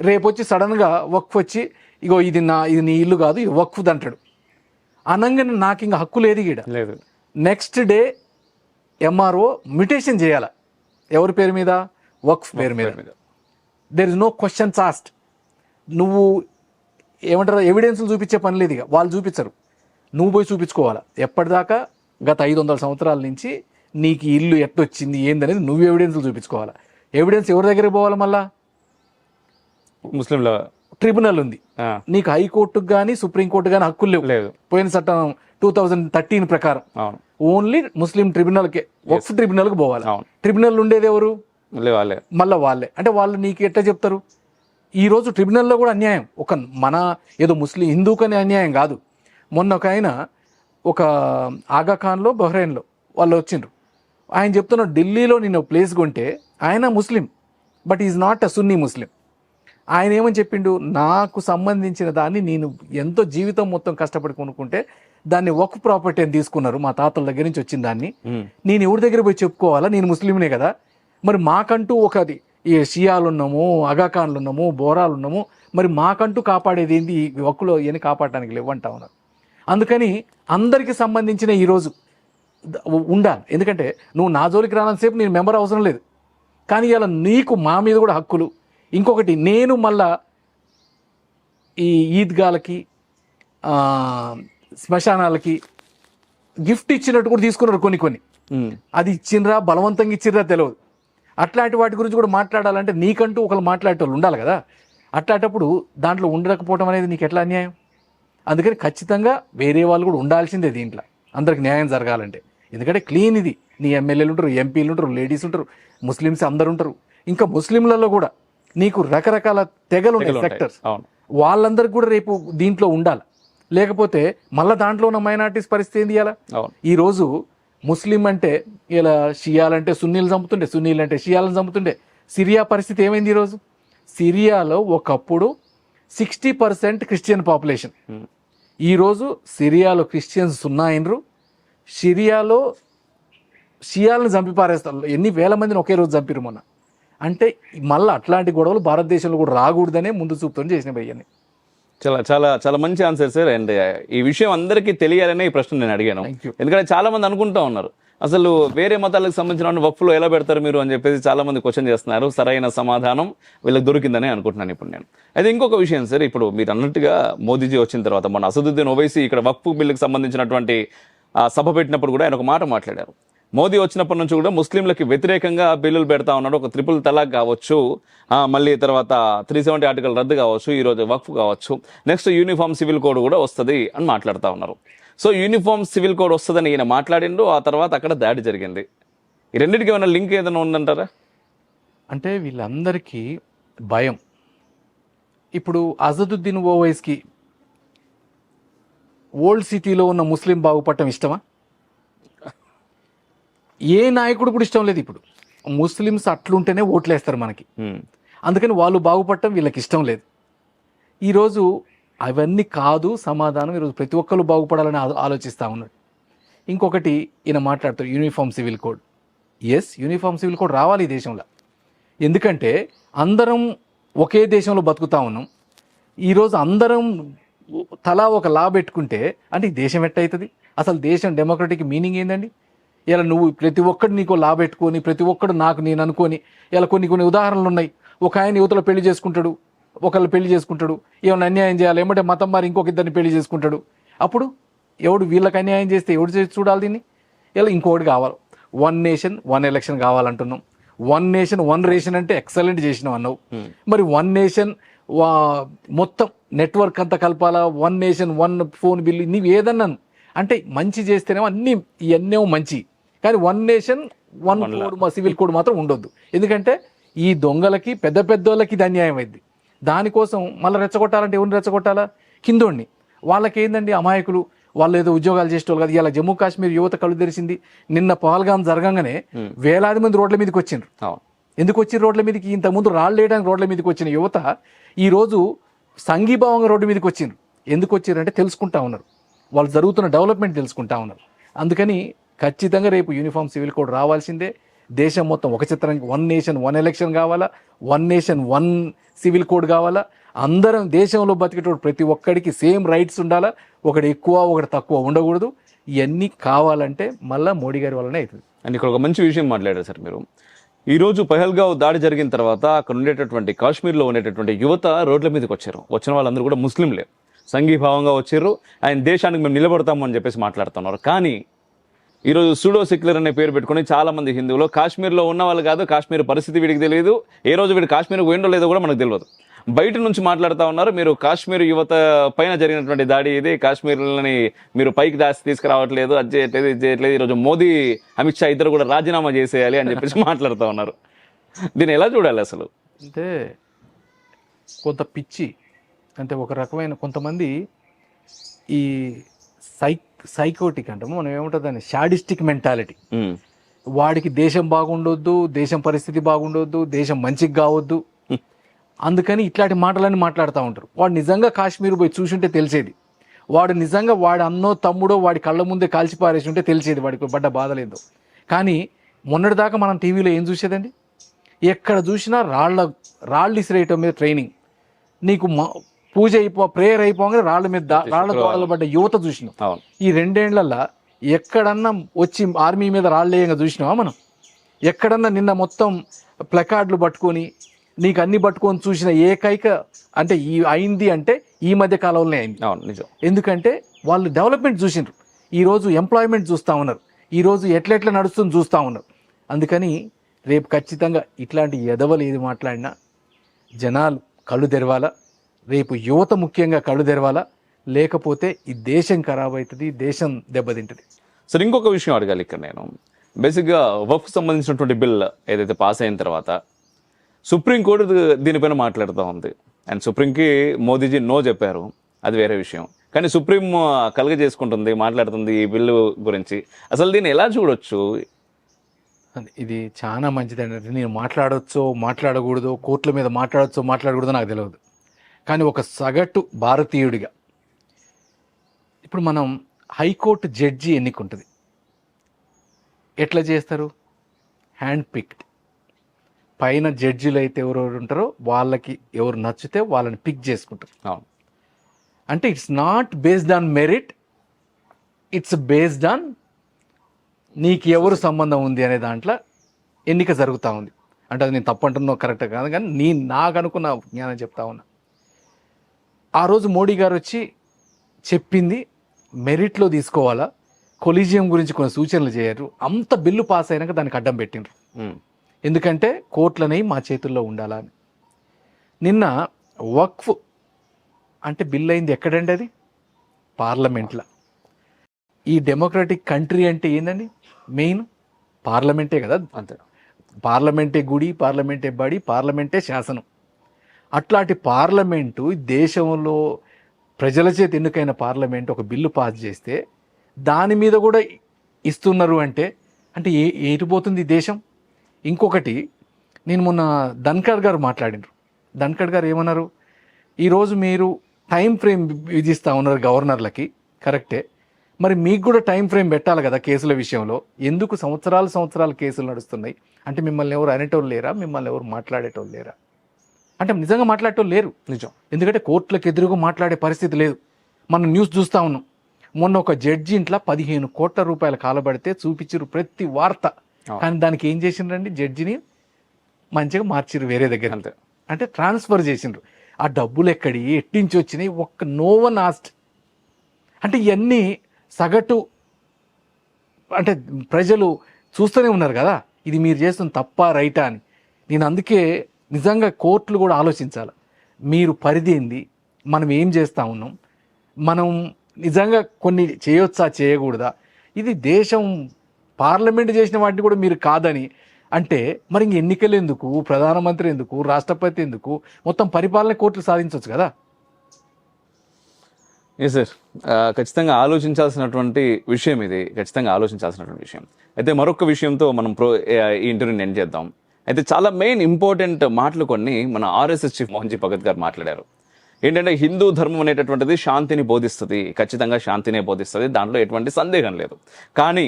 రేపు వచ్చి సడన్గా వక్ఫ్ వచ్చి ఇగో ఇది నీ ఇల్లు కాదు, ఇది వక్ఫ్ది అంటాడు. అనగానే నాకు ఇంకా హక్కు లేదు గీడ లేదు. నెక్స్ట్ డే ఎంఆర్ఓ మ్యుటేషన్ చేయాల, ఎవరి పేరు మీద, వక్ఫ్ పేరు మీద. There is no questions asked. నువ్వు ఏమంటారు, ఎవిడెన్స్లు చూపించే పని లేదు, ఇక వాళ్ళు చూపించరు, నువ్వు పోయి చూపించుకోవాలా. ఎప్పటిదాకా గత 500 సంవత్సరాల నుంచి నీకు ఈ ఇల్లు ఎట్టొచ్చింది ఏందనేది నువ్వు ఎవిడెన్స్లు చూపించుకోవాలా. ఎవిడెన్స్ ఎవరి దగ్గరికి పోవాలి, మళ్ళా ముస్లింల ట్రిబ్యునల్ ఉంది. నీకు హైకోర్టుకు కానీ సుప్రీంకోర్టు కానీ హక్కులు లేదు. పోయిన చట్టం 2013 ప్రకారం ఓన్లీ ముస్లిం ట్రిబ్యునల్కే, వక్ఫ్ ట్రిబ్యునల్కి పోవాలి. ట్రిబ్యునల్ ఉండేది ఎవరు, మళ్ళీ వాళ్ళే. అంటే వాళ్ళు నీకు ఎట్లా చెప్తారు? ఈరోజు ట్రిబ్యునల్లో కూడా అన్యాయం, ఒక మన ఏదో ముస్లిం హిందూకనే అన్యాయం కాదు. మొన్న ఒక ఆయన ఒక ఆగాఖాన్లో బహ్రెయిన్లో వాళ్ళు వచ్చిండ్రు, ఆయన చెప్తున్నాడు ఢిల్లీలో నేను ప్లేస్ కొంటే, ఆయన Muslim but is not a Sunni Muslim. ఆయన ఏమని చెప్పిండు, నాకు సంబంధించిన దాన్ని నేను ఎంతో జీవితం మొత్తం కష్టపడి కొనుక్కుంటే దాన్ని వక్ఫ్ ప్రాపర్టీ అని తీసుకున్నారు, మా తాతల దగ్గర నుంచి వచ్చిన దాన్ని నేను ఎవరి దగ్గర పోయి చెప్పుకోవాలా, నేను ముస్లింనే కదా, మరి మాకంటూ ఒకది ఈ షియాలు ఉన్నాము, అగాఖాన్లు ఉన్నాము, బోరాలు ఉన్నాము, మరి మాకంటూ కాపాడేది ఏంది, ఈ వక్కులో ఇవన్నీ కాపాడటానికి లేవంటా ఉన్నారు. అందుకని అందరికి సంబంధించిన ఈరోజు ఉండాలి. ఎందుకంటే నువ్వు నా జోలికి రానంతసేపు నేను మెంబర్ అవసరం లేదు, కానీ ఇలా నీకు మా మీద కూడా హక్కులు. ఇంకొకటి, నేను మళ్ళా ఈ ఈద్గాలకి శ్మశానాలకి గిఫ్ట్ ఇచ్చినట్టు కూడా తీసుకున్నారు కొన్ని. అది ఇచ్చిండ్రా బలవంతంగా ఇచ్చిండ్రా తెలియదు. అట్లాంటి వాటి గురించి కూడా మాట్లాడాలంటే నీకంటూ ఒకరు మాట్లాడే వాళ్ళు ఉండాలి కదా. అట్లాంటప్పుడు దాంట్లో ఉండకపోవడం అనేది నీకు ఎట్లా అన్యాయం? అందుకని ఖచ్చితంగా వేరే వాళ్ళు కూడా ఉండాల్సిందే దీంట్లో, అందరికి న్యాయం జరగాలంటే. ఎందుకంటే క్లీన్ ఇది, నీ ఎమ్మెల్యేలు ఉంటారు, ఎంపీలు ఉంటారు, లేడీస్ ఉంటారు, ముస్లిమ్స్ అందరు ఉంటారు. ఇంకా ముస్లింలలో కూడా నీకు రకరకాల తెగలు ఉంటాయి, సెక్టర్స్. వాళ్ళందరికి కూడా రేపు దీంట్లో ఉండాలి. లేకపోతే మళ్ళీ దాంట్లో ఉన్న మైనార్టీస్ పరిస్థితి ఏంది ఇవ్వాలా? ఈరోజు ముస్లిం అంటే ఇలా షియాలంటే సున్నీలు చంపుతుండే, సున్నీలు అంటే షియాలను చంపుతుండే. సిరియా పరిస్థితి ఏమైంది ఈరోజు? సిరియాలో ఒకప్పుడు 60% క్రిస్టియన్ పాపులేషన్. ఈరోజు సిరియాలో క్రిస్టియన్స్ ఉన్నాయినరు. సిరియాలో షియాలను చంపి పారేస్తారు. ఎన్ని వేల మందిని ఒకే రోజు చంపిరు మొన్న. అంటే మళ్ళీ అట్లాంటి గొడవలు భారతదేశంలో కూడా రాకూడదనే ముందు చూపుతో చేసిన భయ్యని. చాలా చాలా చాలా మంచి ఆన్సర్ సార్. అండ్ ఈ విషయం అందరికీ తెలియాలనే ఈ ప్రశ్న నేను అడిగాను. ఎందుకంటే చాలా మంది అనుకుంటా ఉన్నారు అసలు వేరే మతాలకు సంబంధించిన వక్ఫ్లో ఎలా పెడతారు మీరు అని చెప్పేసి చాలా మంది క్వశ్చన్ చేస్తున్నారు. సరైన సమాధానం వీళ్ళకి దొరికిందని అనుకుంటున్నాను ఇప్పుడు నేను. అయితే ఇంకొక విషయం సార్, ఇప్పుడు మీరు అన్నట్టుగా మోదీజీ వచ్చిన తర్వాత మొన్న అసదుద్దీన్ ఓవైసీ ఇక్కడ వక్ఫ్ బిల్లుకి సంబంధించినటువంటి సభ పెట్టినప్పుడు కూడా ఆయన ఒక మాట మాట్లాడారు. మోదీ వచ్చినప్పటి నుంచి కూడా ముస్లింలకి వ్యతిరేకంగా బిల్లులు పెడతా ఉన్నాడు. ఒక ట్రిపుల్ తలాక్ కావచ్చు, మళ్ళీ తర్వాత 370 ఆర్టికల్ రద్దు కావచ్చు, ఈరోజు వక్ఫ్ కావచ్చు, నెక్స్ట్ యూనిఫామ్ సివిల్ కోడ్ కూడా వస్తుంది అని మాట్లాడుతూ ఉన్నారు. సో యూనిఫామ్ సివిల్ కోడ్ వస్తుందని ఈయన మాట్లాడిండు, ఆ తర్వాత అక్కడ దాడి జరిగింది. ఈ రెండింటికి ఏమైనా లింక్ ఏదైనా ఉందంటారా? అంటే వీళ్ళందరికీ భయం. ఇప్పుడు అసదుద్దీన్ ఓవైసీకి ఓల్డ్ సిటీలో ఉన్న ముస్లిం బాగుపడటం ఇష్టమా? ఏ నాయకుడు కూడా ఇష్టం లేదు. ఇప్పుడు ముస్లిమ్స్ అట్లుంటేనే ఓట్లు వేస్తారు మనకి. అందుకని వాళ్ళు బాగుపడటం వీళ్ళకి ఇష్టం లేదు. ఈరోజు అవన్నీ కాదు సమాధానం. ఈరోజు ప్రతి ఒక్కరు బాగుపడాలని ఆలోచిస్తూ ఉన్నాడు. ఇంకొకటి ఈయన మాట్లాడుతారు uniform civil code. Yes, uniform civil code రావాలి ఈ దేశంలో. ఎందుకంటే అందరం ఒకే దేశంలో బతుకుతా ఉన్నాం. ఈరోజు అందరం తలా ఒక లా పెట్టుకుంటే అంటే ఈ దేశం ఎట్టయితుంది? అసలు దేశం డెమోక్రటిక్ మీనింగ్ ఏందండి? ఇలా నువ్వు ప్రతి ఒక్కడు నీకు లా పెట్టుకొని, ప్రతి ఒక్కడు నాకు నేను అనుకొని, ఇలా కొన్ని ఉదాహరణలు ఉన్నాయి. ఒక ఆయన యువతలో పెళ్లి చేసుకుంటాడు, ఒకళ్ళు పెళ్లి చేసుకుంటాడు, ఏమైనా అన్యాయం చేయాలి ఏమంటే మతం మారి ఇంకొక ఇద్దరిని పెళ్లి చేసుకుంటాడు. అప్పుడు ఎవడు వీళ్ళకి అన్యాయం చేస్తే ఎవడు చేసి చూడాలి దీన్ని? ఇలా ఇంకొకటి కావాలి. 1 నేషన్ 1 ఎలక్షన్ కావాలంటున్నాం. 1 నేషన్ 1 రేషన్ అంటే ఎక్సలెంట్ చేసినావు అన్నావు. మరి 1 నేషన్ మొత్తం నెట్వర్క్ అంతా కలపాలా, 1 నేషన్ 1 ఫోన్ బిల్లు, నీవు ఏదన్నాను అంటే మంచి చేస్తేనేమో ఇవన్నీ మంచి. కానీ 1 నేషన్ 1 కోడ్ సివిల్ కోడ్ మాత్రం ఉండొద్దు. ఎందుకంటే ఈ దొంగలకి పెద్దోళ్ళకి ఇది అన్యాయం అయింది. దానికోసం మళ్ళీ రెచ్చగొట్టాలంటే ఎవరిని రెచ్చగొట్టాలా? కిందోడిని. వాళ్ళకి ఏందండి అమాయకులు, వాళ్ళు ఏదో ఉద్యోగాలు చేసేవాళ్ళు కదా. ఇలా జమ్మూ కాశ్మీర్ యువత కళ్ళు తెరిచింది. నిన్న పహల్గాం జరగంగానే వేలాది మంది రోడ్ల మీదకి వచ్చిండ్రు. ఎందుకు వచ్చిన రోడ్ల మీదకి? ఇంతకుముందు రాళ్ళు వేయడానికి రోడ్ల మీదకి వచ్చిన యువత ఈరోజు సంఘీభావంగా రోడ్డు మీదకి వచ్చిండ్రు. ఎందుకు వచ్చిండ్రు అంటే తెలుసుకుంటా ఉన్నారు, వాళ్ళు జరుగుతున్న డెవలప్మెంట్ తెలుసుకుంటా ఉన్నారు. అందుకని ఖచ్చితంగా రేపు యూనిఫామ్ సివిల్ కోడ్ రావాల్సిందే. దేశం మొత్తం ఒక చిత్రానికి 1 నేషన్ 1 ఎలక్షన్ కావాలా, 1 నేషన్ 1 సివిల్ కోడ్ కావాలా. అందరం దేశంలో బతికేటోడు ప్రతి ఒక్కడికి సేమ్ రైట్స్ ఉండాలా. ఒకటి ఎక్కువ ఒకటి తక్కువ ఉండకూడదు. ఇవన్నీ కావాలంటే మళ్ళీ మోడీ గారి వల్లనే అవుతుంది. అండ్ ఇక్కడ ఒక మంచి విషయం మాట్లాడారు సార్ మీరు. ఈరోజు పహల్గావ్ దాడి జరిగిన తర్వాత అక్కడ ఉండేటటువంటి కాశ్మీర్లో ఉండేటటువంటి యువత రోడ్ల మీదకి వచ్చారు. వచ్చిన వాళ్ళందరూ కూడా ముస్లింలే, సంఘీభావంగా వచ్చారు. ఆయన దేశానికి మేము నిలబడతాము అని చెప్పేసి మాట్లాడుతున్నారు. కానీ ఈరోజు సూడో సెక్యులర్ అనే పేరు పెట్టుకుని చాలా మంది హిందువులు కాశ్మీర్లో ఉన్న వాళ్ళు కాదు, కాశ్మీర్ పరిస్థితి వీడికి తెలియదు, ఏ రోజు వీడు కాశ్మీర్కి పోయిండో లేదో కూడా మనకు తెలియదు. బయట నుంచి మాట్లాడుతూ ఉన్నారు, మీరు కాశ్మీర్ యువత పైన జరిగినటువంటి దాడి ఇది, కాశ్మీర్లని మీరు పైకి తీసుకురావట్లేదు, అది చేయట్లేదు, ఇది చేయట్లేదు, ఈరోజు మోదీ అమిత్ షా ఇద్దరు కూడా రాజీనామా చేసేయాలి అని చెప్పేసి మాట్లాడుతూ ఉన్నారు. దీన్ని ఎలా చూడాలి అసలు? అంటే కొంత పిచ్చి, అంటే ఒక రకమైన కొంతమంది ఈ సైకోటిక్ అంటాము మనం, ఏముంటుంది దాన్ని షాడిస్టిక్ మెంటాలిటీ. వాడికి దేశం బాగుండొద్దు, దేశం పరిస్థితి బాగుండొద్దు, దేశం మంచిగా కావద్దు, అందుకని ఇట్లాంటి మాటలన్నీ మాట్లాడుతూ ఉంటారు. వాడు నిజంగా కాశ్మీర్ పోయి చూసుంటే తెలిసేది. వాడు నిజంగా వాడు అన్నో తమ్ముడో వాడి కళ్ళ ముందే కాల్చి పారేసి ఉంటే తెలిసేది వాడికి పడ్డ బాధలేదో. కానీ మొన్నటిదాకా మనం టీవీలో ఏం చూసేదండి? ఎక్కడ చూసినా రాళ్ళు ఇసిరేయటం మీద ట్రైనింగ్. నీకు పూజ ప్రేయర్ అయిపోగానే రాళ్ళ తోడలు పడ్డ యువత చూసినాం. ఈ 2 ఏళ్లలో ఎక్కడన్నా వచ్చి ఆర్మీ మీద రాళ్ళు వేయంగా చూసినావా మనం? ఎక్కడన్నా నిన్న మొత్తం ప్లకార్డులు పట్టుకొని నీకు అన్ని పట్టుకొని చూసిన ఏకైక అంటే అయింది అంటే ఈ మధ్య కాలంలోనే అయింది. నిజం. ఎందుకంటే వాళ్ళు డెవలప్మెంట్ చూసిండ్రు. ఈరోజు ఎంప్లాయ్మెంట్ చూస్తూ ఉన్నారు. ఈరోజు ఎట్లెట్లా నడుస్తుంది చూస్తూ ఉన్నారు. అందుకని రేపు ఖచ్చితంగా ఇట్లాంటి ఎదవలు ఏది మాట్లాడినా జనాలు కళ్ళు తెరవాలా, రేపు యువత ముఖ్యంగా కళ్ళు తెరవాలా, లేకపోతే ఈ దేశం ఖరాబ్ అవుతుంది, దేశం దెబ్బతింటుంది. సరే, ఇంకొక విషయం అడగాలి ఇక్కడ నేను. బేసిక్గా వక్ఫ్ సంబంధించినటువంటి బిల్ ఏదైతే పాస్ అయిన తర్వాత సుప్రీంకోర్టు దీనిపైన మాట్లాడుతూ ఉంది. అండ్ సుప్రీంకి మోదీజీ నో చెప్పారు, అది వేరే విషయం. కానీ సుప్రీం కలుగజేసుకుంటుంది, మాట్లాడుతుంది ఈ బిల్లు గురించి. అసలు దీన్ని ఎలా చూడొచ్చు? ఇది చాలా మంచిదండి. నేను మాట్లాడవచ్చో మాట్లాడకూడదో, కోర్టుల మీద మాట్లాడవచ్చో మాట్లాడకూడదో నాకు తెలియదు. కానీ ఒక సగటు భారతీయుడిగా ఇప్పుడు మనం హైకోర్టు జడ్జి ఎన్నికుంటుంది, ఎట్లా చేస్తారు? Hand picked. పైన జడ్జిలు అయితే ఎవరెవరు ఉంటారో వాళ్ళకి ఎవరు నచ్చితే వాళ్ళని పిక్ చేసుకుంటారు. అంటే it's not based on merit, it's based on నీకు ఎవరు సంబంధం ఉంది అనే దాంట్లో ఎన్నిక జరుగుతూ ఉంది. అంటే అది నేను తప్పంటున్నా కరెక్ట్ కాదు, కానీ నాకు అనుకున్న జ్ఞానం చెప్తా ఉన్నా. ఆ రోజు మోడీ గారు వచ్చి చెప్పింది మెరిట్లో తీసుకోవాలా, కొలీజియం గురించి కొన్ని సూచనలు చేయరు. అంత బిల్లు పాస్ అయినాక దానికి అడ్డం పెట్టిండ్రు. ఎందుకంటే కోర్టులనేవి మా చేతుల్లో ఉండాలా అని. నిన్న వక్ఫ్ అంటే బిల్ అయింది ఎక్కడండి? అది పార్లమెంట్లో. ఈ డెమోక్రటిక్ కంట్రీ అంటే ఏందండి? మెయిన్ పార్లమెంటే కదా. అంతే, పార్లమెంటే గుడి, పార్లమెంటే బడి, పార్లమెంటే శాసనం. అట్లాంటి పార్లమెంటు, దేశంలో ప్రజల చేత ఎన్నికైన పార్లమెంట్ ఒక బిల్లు పాస్ చేస్తే దాని మీద కూడా ఇస్తున్నారు అంటే ఏటిపోతుంది ఈ దేశం? ఇంకొకటి, నేను మొన్న ధన్ఖడ్ గారు మాట్లాడినారు. ధన్ఖడ్ గారు ఏమన్నారు? ఈరోజు మీరు టైం ఫ్రేమ్ విధిస్తూ ఉన్నారు గవర్నర్లకి, కరెక్టే. మరి మీకు కూడా టైం ఫ్రేమ్ పెట్టాలి కదా కేసుల విషయంలో. ఎందుకు సంవత్సరాలు కేసులు నడుస్తున్నాయి? అంటే మిమ్మల్ని ఎవరు అనేటోళ్ళు లేరా? మిమ్మల్ని ఎవరు మాట్లాడేటోళ్ళు లేరా? అంటే నిజంగా మాట్లాడేటోళ్ళు లేరు. నిజం. ఎందుకంటే కోర్టులకు ఎదురుగా మాట్లాడే పరిస్థితి లేదు. మనం న్యూస్ చూస్తూ ఉన్నాం. మొన్న ఒక జడ్జి ఇంట్లో 15 కోట్ల రూపాయలు కాలబడితే చూపించారు ప్రతి వార్త. కానీ దానికి ఏం చేసిండ్రండి? జడ్జిని మంచిగా మార్చిరు వేరే దగ్గర. అంటే ట్రాన్స్ఫర్ చేసిండ్రు. ఆ డబ్బులు ఎక్కడి, ఎట్టించి వచ్చినాయి? ఒక్క నో వన్ ఆస్ట్. అంటే ఇవన్నీ సగటు అంటే ప్రజలు చూస్తూనే ఉన్నారు కదా, ఇది మీరు చేస్తున్న తప్పా రైటా అని. నేను అందుకే నిజంగా కోర్టులు కూడా ఆలోచించాలి. మీరు పరిధి ఏంది, మనం ఏం చేస్తూ ఉన్నాం, మనం నిజంగా కొన్ని చేయొచ్చా చేయకూడదా? ఇది దేశం పార్లమెంట్ చేసిన వాటిని కూడా మీరు కాదని అంటే మరి ఇంక ఎన్నికలు ఎందుకు, ప్రధానమంత్రి ఎందుకు, రాష్ట్రపతి ఎందుకు? మొత్తం పరిపాలన కోర్టులు సాధించవచ్చు కదా. సార్, ఖచ్చితంగా ఆలోచించాల్సినటువంటి విషయం ఇది, ఖచ్చితంగా ఆలోచించాల్సినటువంటి విషయం. అయితే మరొక విషయంతో మనం ఈ ఇంటర్వ్యూని ఎండ్ చేద్దాం. అయితే చాలా మెయిన్ ఇంపార్టెంట్ మాటలు కొన్ని మన ఆర్ఎస్ఎస్ చీఫ్ మోహన్జీ భగత్ గారు మాట్లాడారు. ఏంటంటే హిందూ ధర్మం అనేటటువంటిది శాంతిని బోధిస్తుంది, ఖచ్చితంగా శాంతినే బోధిస్తుంది, దాంట్లో ఎటువంటి సందేహం లేదు. కానీ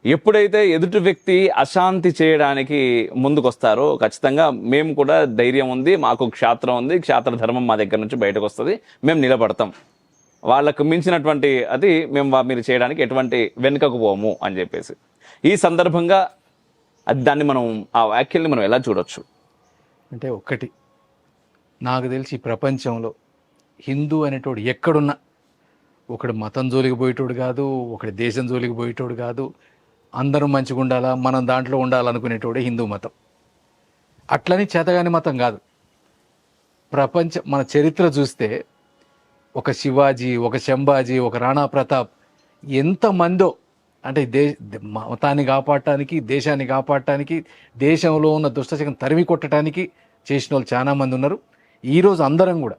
ఎప్పుడైతే ఎదుటి వ్యక్తి అశాంతి చేయడానికి ముందుకొస్తారో ఖచ్చితంగా మేము కూడా ధైర్యం ఉంది, మాకు క్షాత్రం ఉంది, క్షాత్ర ధర్మం మా దగ్గర నుంచి బయటకు వస్తుంది, మేము నిలబడతాం, వాళ్ళకు మించినటువంటి అది మేము మీరు చేయడానికి ఎటువంటి వెనుకకు పోము అని చెప్పేసి. ఈ సందర్భంగా దాన్ని మనం ఆ వ్యాఖ్యల్ని మనం ఎలా చూడొచ్చు? అంటే ఒక్కటి నాకు తెలిసి ప్రపంచంలో హిందూ అనేటోడు ఎక్కడున్నా ఒకడు మతం జోలికి పోయేటోడు కాదు, ఒకటి దేశం జోలికి పోయేటోడు కాదు. అందరూ మంచిగా ఉండాలా, మనం దాంట్లో ఉండాలనుకునేటోడే హిందూ మతం. అట్లని చేతగాని మతం కాదు. మన చరిత్ర చూస్తే ఒక శివాజీ, ఒక శంభాజీ, ఒక రాణా ప్రతాప్ ఎంతమందో అంటే మతాన్ని కాపాడటానికి, దేశాన్ని కాపాడటానికి, దేశంలో ఉన్న దుష్టశక్తిని తరిమి కొట్టడానికి చేసిన వాళ్ళు చాలామంది ఉన్నారు. ఈరోజు అందరం కూడా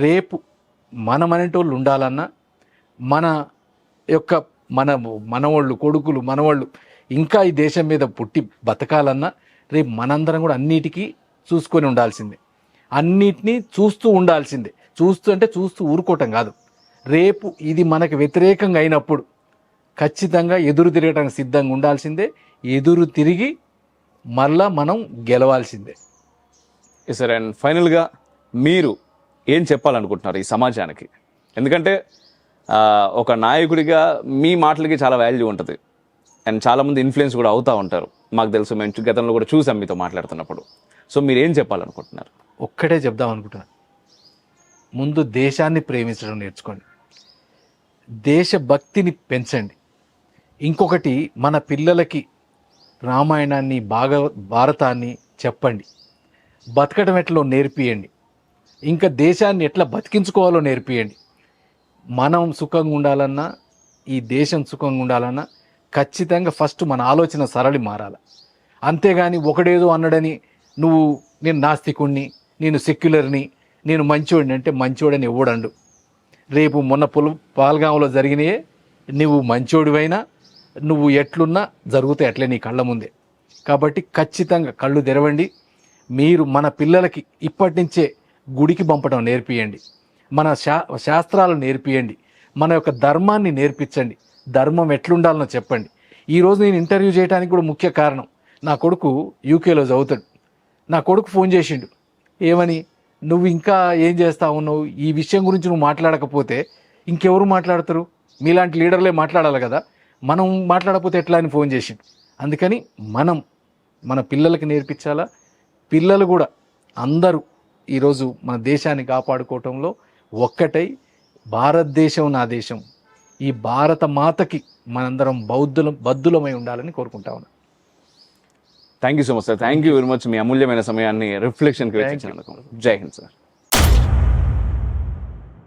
రేపు మనమనేటోళ్ళు ఉండాలన్నా, మన యొక్క మనవాళ్ళు, కొడుకులు, మనవాళ్ళు ఇంకా ఈ దేశం మీద పుట్టి బతకాలన్నా రేపు మనందరం కూడా అన్నిటికీ చూసుకొని ఉండాల్సిందే, అన్నిటినీ చూస్తూ ఉండాల్సిందే. చూస్తూ ఊరుకోవటం కాదు. రేపు ఇది మనకు వ్యతిరేకంగా అయినప్పుడు ఖచ్చితంగా ఎదురు తిరగడానికి సిద్ధంగా ఉండాల్సిందే, ఎదురు తిరిగి మళ్ళా మనం గెలవాల్సిందే. సార్, అండ్ ఫైనల్గా మీరు ఏం చెప్పాలనుకుంటున్నారు ఈ సమాజానికి? ఎందుకంటే ఒక నాయకుడిగా మీ మాటలకి చాలా వాల్యూ ఉంటుంది, అండ్ చాలామంది ఇన్ఫ్లుయెన్స్ కూడా అవుతూ ఉంటారు. మాకు తెలుసు, మేము గతంలో కూడా చూసాం మీతో మాట్లాడుతున్నప్పుడు. సో మీరు ఏం చెప్పాలనుకుంటున్నారు? ఒక్కటే చెప్దాం అనుకుంటున్నాను. ముందు దేశాన్ని ప్రేమించడం నేర్చుకోండి, దేశభక్తిని పెంచండి. ఇంకొకటి మన పిల్లలకి రామాయణాన్ని భారతాన్ని చెప్పండి, బతకడం ఎట్లా నేర్పియండి, ఇంకా దేశాన్ని ఎట్లా బతికించుకోవాలో నేర్పియండి. మనం సుఖంగా ఉండాలన్నా, ఈ దేశం సుఖంగా ఉండాలన్నా ఖచ్చితంగా ఫస్ట్ మన ఆలోచన సరళి మారాలి. అంతేగాని ఒకడేదో అన్నాడని నేను నాస్తికుణ్ణి, నేను సెక్యులర్ని, నేను మంచోడిని అంటే మంచోడని ఎవడండు. రేపు మొన్న పాల్గాంలో జరిగినాయే, నువ్వు మంచోడివైనా నువ్వు ఎట్లున్నా జరుగుతాయి అట్లే నీ కళ్ళ ముందే. కాబట్టి ఖచ్చితంగా కళ్ళు తెరవండి. మీరు మన పిల్లలకి ఇప్పటి నుంచే గుడికి పంపడం నేర్పియండి, మన శాస్త్రాలు నేర్పియండి, మన యొక్క ధర్మాన్ని నేర్పించండి, ధర్మం ఎట్లుండాలనో చెప్పండి. ఈరోజు నేను ఇంటర్వ్యూ చేయడానికి కూడా ముఖ్య కారణం, నా కొడుకు యూకేలో చదువుతాడు. నా కొడుకు ఫోన్ చేసిండు, ఏమని, నువ్వు ఇంకా ఏం చేస్తా ఉన్నావు, ఈ విషయం గురించి నువ్వు మాట్లాడకపోతే ఇంకెవరు మాట్లాడతారు, మీలాంటి లీడర్లే మాట్లాడాలి కదా, మనం మాట్లాడకపోతే ఎట్లా అని ఫోన్ చేసిండు. అందుకని మనం మన పిల్లలకి నేర్పించాలా. పిల్లలు కూడా అందరూ ఈరోజు మన దేశాన్ని కాపాడుకోవటంలో ఒక్కటై భారతదేశం నా దేశం, ఈ భారత మాతకి మనందరం బద్దులమై ఉండాలని కోరుకుంటా ఉన్నాను. Thank you so much sir. Thank you very much మీ అమూల్యమైన సమయాన్ని రిఫ్లెక్షన్కి వెచ్చించినందుకు. జై హింద్ సార్.